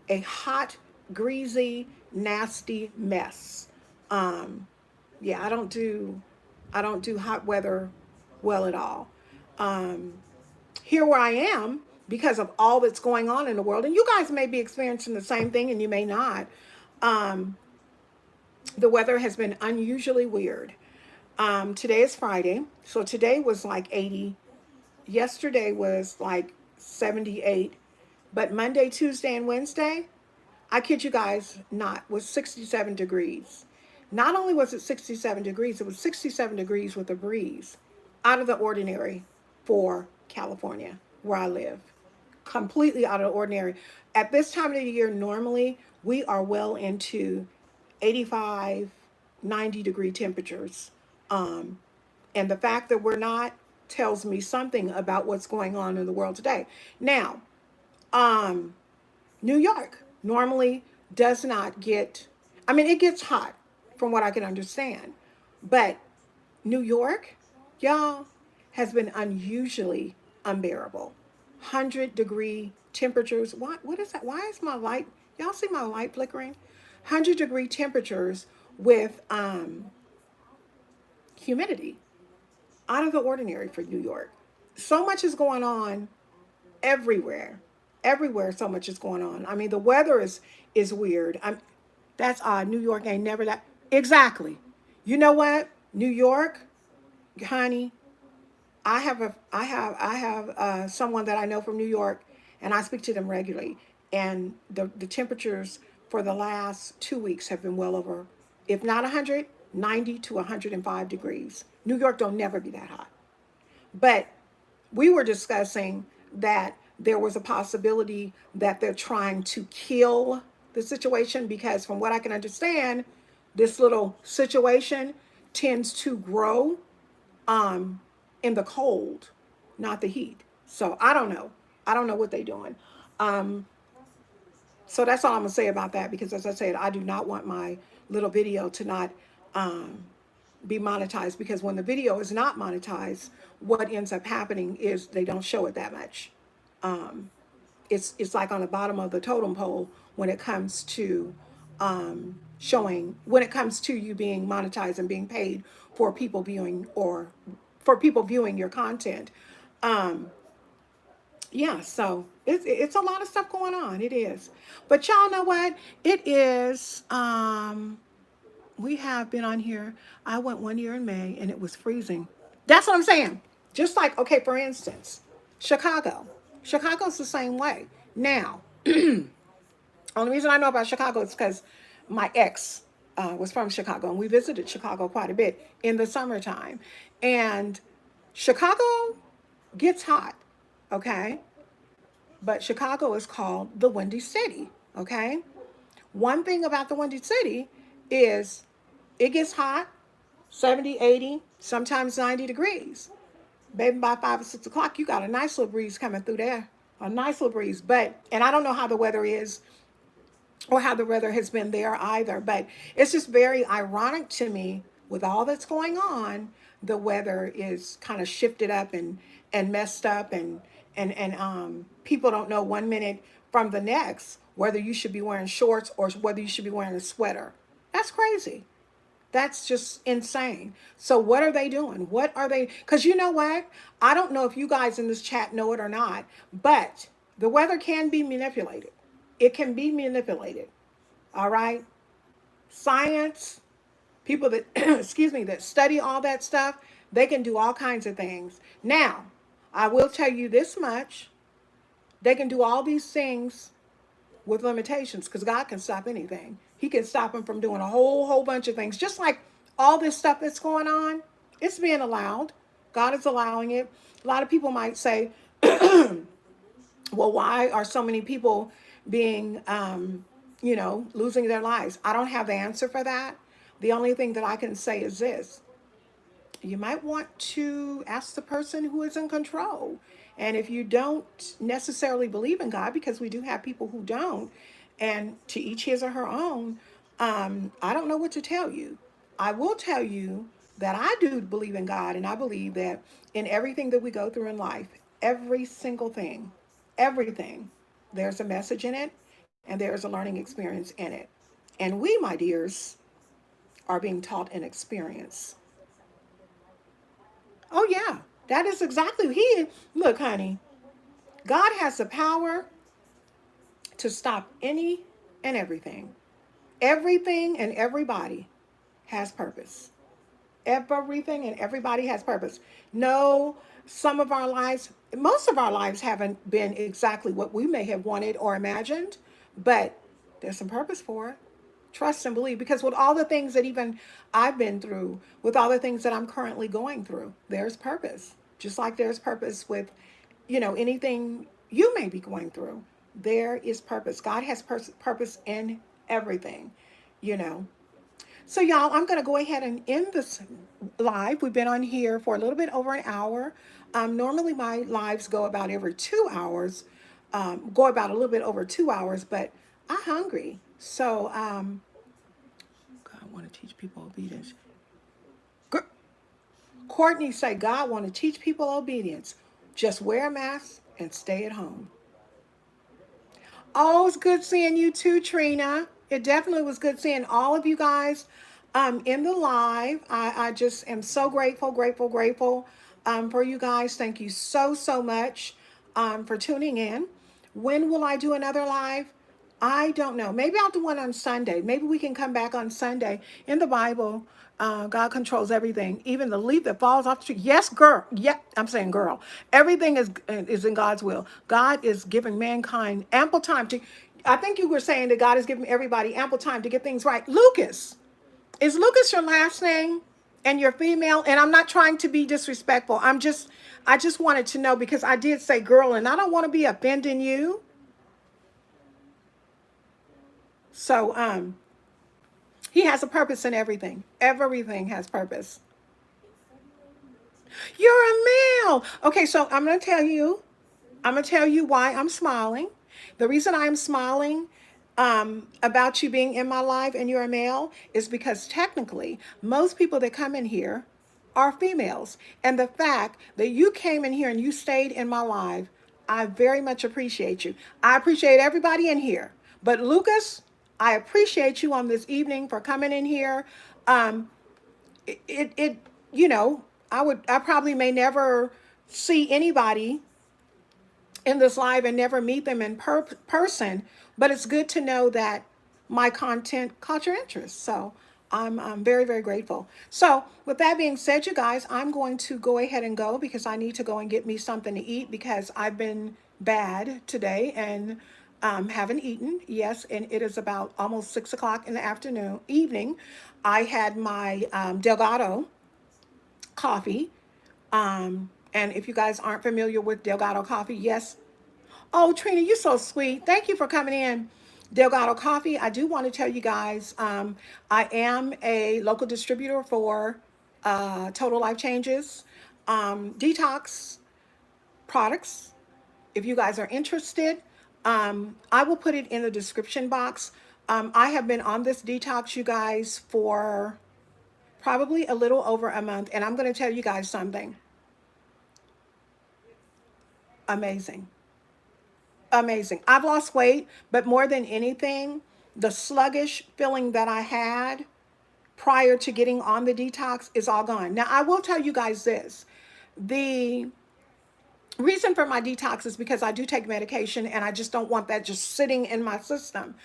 a hot, greasy, nasty mess. Um, yeah, I don't do hot weather well at all. Um, Here where I am, because of all that's going on in the world, and you guys may be experiencing the same thing and you may not. Um, the weather has been unusually weird. Today is Friday, so today was like 80. Yesterday was like 78, but Monday, Tuesday, and Wednesday, I kid you guys not, was 67 degrees. Not only was it 67 degrees, it was 67 degrees with a breeze. Out of the ordinary for California, where I live. Completely out of the ordinary. At this time of the year, normally we are well into 85, 90-degree temperatures. Um, and the fact that we're not tells me something about what's going on in the world today. Now, um, New York normally does not get, I mean, it gets hot from what I can understand. But New York, y'all, has been unusually unbearable. 100-degree temperatures. What is that? Why is my light? Y'all see my light flickering? 100-degree temperatures with humidity. Out of the ordinary for New York. So much is going on everywhere. Everywhere so much is going on. I mean, the weather is weird. That's odd. New York ain't never that. Exactly. You know what? New York, honey, I have someone that I know from New York, and I speak to them regularly. And the temperatures for the last 2 weeks have been well over, if not 190 to 105 degrees. New York don't never be that hot. But we were discussing that there was a possibility that they're trying to kill the situation because, from what I can understand, this little situation tends to grow um, in the cold, not the heat. So I don't know. I don't know what they're doing. Um, so that's all I'm gonna say about that because, as I said, I do not want my little video to not um, be monetized because when the video is not monetized, what ends up happening is they don't show it that much. Um, it's like on the bottom of the totem pole when it comes to showing when it comes to you being monetized and being paid for people viewing or for people viewing your content. Um, yeah, so it's a lot of stuff going on. It is, but y'all know what? It is. We have been on here. I went 1 year in May and it was freezing. That's what I'm saying. Just like, okay, for instance, Chicago. Chicago's the same way. Now, only reason I know about Chicago is because my ex was from Chicago and we visited Chicago quite a bit in the summertime. And Chicago gets hot, okay? But Chicago is called the Windy City, okay? One thing about the Windy City is it gets hot, 70, 80, sometimes 90 degrees. Maybe by 5 or 6 o'clock, you got a nice little breeze coming through there. A nice little breeze. But, and I don't know how the weather is or how the weather has been there either, but it's just very ironic to me with all that's going on. The weather is kind of shifted up and messed up and people don't know 1 minute from the next whether you should be wearing shorts or whether you should be wearing a sweater. That's crazy. That's just insane. So what are they doing? What are they? Because you know what? I don't know if you guys in this chat know it or not, but the weather can be manipulated. It can be manipulated. All right. Science, people that, excuse me, that study all that stuff, they can do all kinds of things. Now, I will tell you this much. They can do all these things with limitations because God can stop anything. He can stop them from doing a whole bunch of things. Just like all this stuff that's going on, it's being allowed. God is allowing it. A lot of people might say, well, why are so many people being, losing their lives? I don't have the answer for that. The only thing that I can say is this: you might want to ask the person who is in control. And if you don't necessarily believe in God, because we do have people who don't, and to each his or her own, I don't know what to tell you. I will tell you that I do believe in God, and I believe that in everything that we go through in life, every single thing, everything, there's a message in it, and there's a learning experience in it. And we, my dears, are being taught an experience. Oh yeah, that is exactly he. Look, honey, God has the power to stop any and everything. Everything and everybody has purpose. Everything and everybody has purpose. No, some of our lives, most of our lives haven't been exactly what we may have wanted or imagined, but there's some purpose for it. Trust and believe, because with all the things that even I've been through, with all the things that I'm currently going through, there's purpose. Just like there's purpose with, anything you may be going through. There is purpose. God has purpose in everything, you know. So, y'all, I'm going to go ahead and end this live. We've been on here for a little bit over an hour. Normally, my lives go about every 2 hours, go about a little bit over 2 hours, but I'm hungry. So, God want to teach people obedience. Courtney say, God want to teach people obedience. Just wear a mask and stay at home. Oh, it's good seeing you too, Trina. It definitely was good seeing all of you guys in the live. I just am so grateful, grateful, grateful for you guys. Thank you so, so much for tuning in. When will I do another live? I don't know. Maybe I'll do one on Sunday. Maybe we can come back on Sunday. In the Bible, God controls everything, even the leaf that falls off the tree. Yes, girl. Yeah, I'm saying girl. Everything is in God's will. God is giving mankind ample time to. I think you were saying that God is giving everybody ample time to get things right. Lucas, is Lucas your last name? And you're female? And I'm not trying to be disrespectful. I just wanted to know because I did say girl, and I don't want to be offending you. So, he has a purpose in everything. Everything has purpose. You're a male. Okay, so I'm going to tell you. I'm going to tell you why I'm smiling. The reason I'm smiling about you being in my life and you're a male is because technically, most people that come in here are females. And the fact that you came in here and you stayed in my life, I very much appreciate you. I appreciate everybody in here. But Lucas, I appreciate you on this evening for coming in here. Um, it you know, I probably may never see anybody in this live and never meet them in person, but it's good to know that my content caught your interest. So I'm very, very grateful. So with that being said, you guys, I'm going to go ahead and go because I need to go and get me something to eat because I've been bad today and haven't eaten. Yes, and it is about almost 6 o'clock in the evening. I had my Delgado coffee. And if you guys aren't familiar with Delgado coffee, yes. Oh, Trina, you're so sweet. Thank you for coming in. Delgado Coffee. I do want to tell you guys, I am a local distributor for Total Life Changes detox products. If you guys are interested, I will put it in the description box. I have been on this detox, you guys, for probably a little over a month, and I'm going to tell you guys something amazing. Amazing. I've lost weight, but more than anything, the sluggish feeling that I had prior to getting on the detox is all gone. Now, I will tell you guys this. The reason for my detox is because I do take medication and I just don't want that just sitting in my system.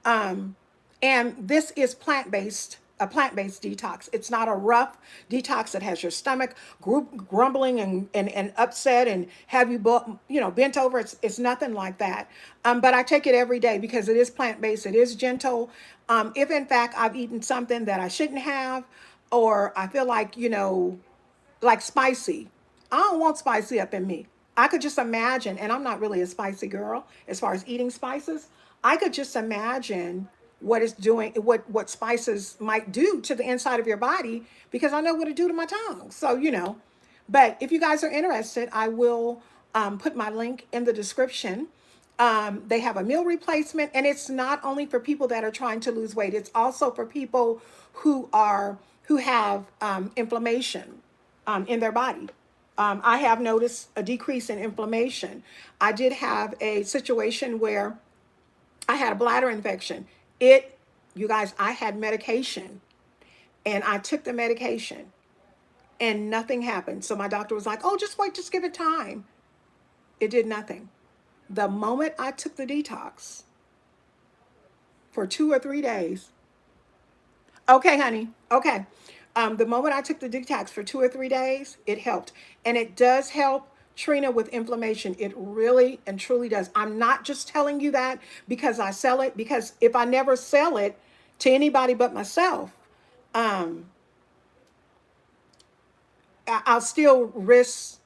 Um, and this is plant-based, a plant-based detox. It's not a rough detox that has your stomach grumbling and upset and have you, bent over. It's nothing like that. But I take it every day because it is plant-based. It is gentle. If in fact I've eaten something that I shouldn't have, or I feel like, like spicy. I don't want spicy up in me. I could just imagine, and I'm not really a spicy girl as far as eating spices. I could just imagine what it's doing, what spices might do to the inside of your body because I know what it do to my tongue. So but if you guys are interested, I will put my link in the description. They have a meal replacement, and it's not only for people that are trying to lose weight. It's also for people who have inflammation in their body. I have noticed a decrease in inflammation. I did have a situation where I had a bladder infection. You guys, I had medication and I took the medication and nothing happened. So my doctor was like, oh, just wait, just give it time. It did nothing. The moment I took the detox for 2 or 3 days, okay, honey. Okay. The moment I took the detox for 2 or 3 days, it helped. And it does help, Trina, with inflammation. It really and truly does. I'm not just telling you that because I sell it, because if I never sell it to anybody but myself, um, I'll still risk,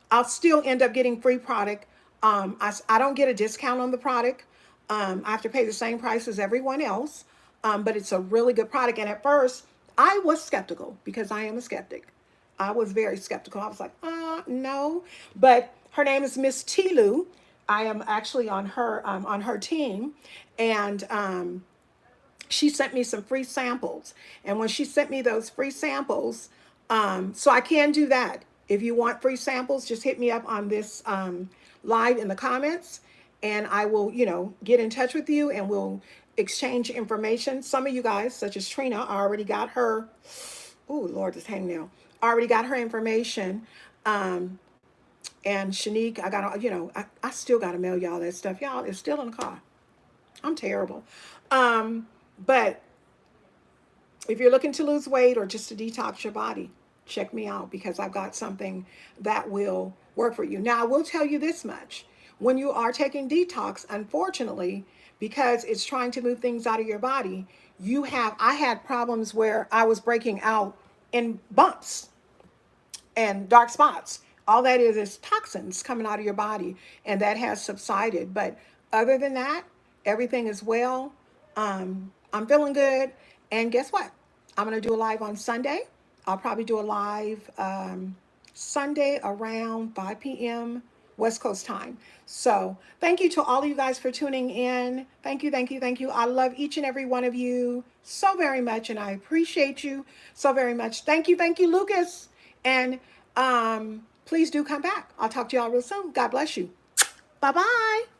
I'll still end up getting free product. I don't get a discount on the product. I have to pay the same price as everyone else, but it's a really good product. And at first, I was skeptical because I am a skeptic. I was very skeptical. I was like, no. But her name is Miss Tilu. I am actually on her team, and she sent me some free samples. And when she sent me those free samples, so I can do that. If you want free samples, just hit me up on this live in the comments, and I will, get in touch with you and we'll exchange information. Some of you guys, such as Trina, already got her. Oh, Lord, this hangnail. Already got her information. And Shanique, I got, I still got to mail y'all that stuff. Y'all, it's still in the car. I'm terrible. But if you're looking to lose weight or just to detox your body, check me out because I've got something that will work for you. Now, I will tell you this much. When you are taking detox, unfortunately, because it's trying to move things out of your body, I had problems where I was breaking out in bumps and dark spots. All that is toxins coming out of your body, and that has subsided. But other than that, everything is well. I'm feeling good. And guess what? I'm going to do a live on Sunday. I'll probably do a live Sunday around 5 p.m. West Coast time. So thank you to all of you guys for tuning in. Thank you, thank you, thank you. I love each and every one of you so very much, and I appreciate you so very much. Thank you, Lucas. And please do come back. I'll talk to y'all real soon. God bless you. Bye bye.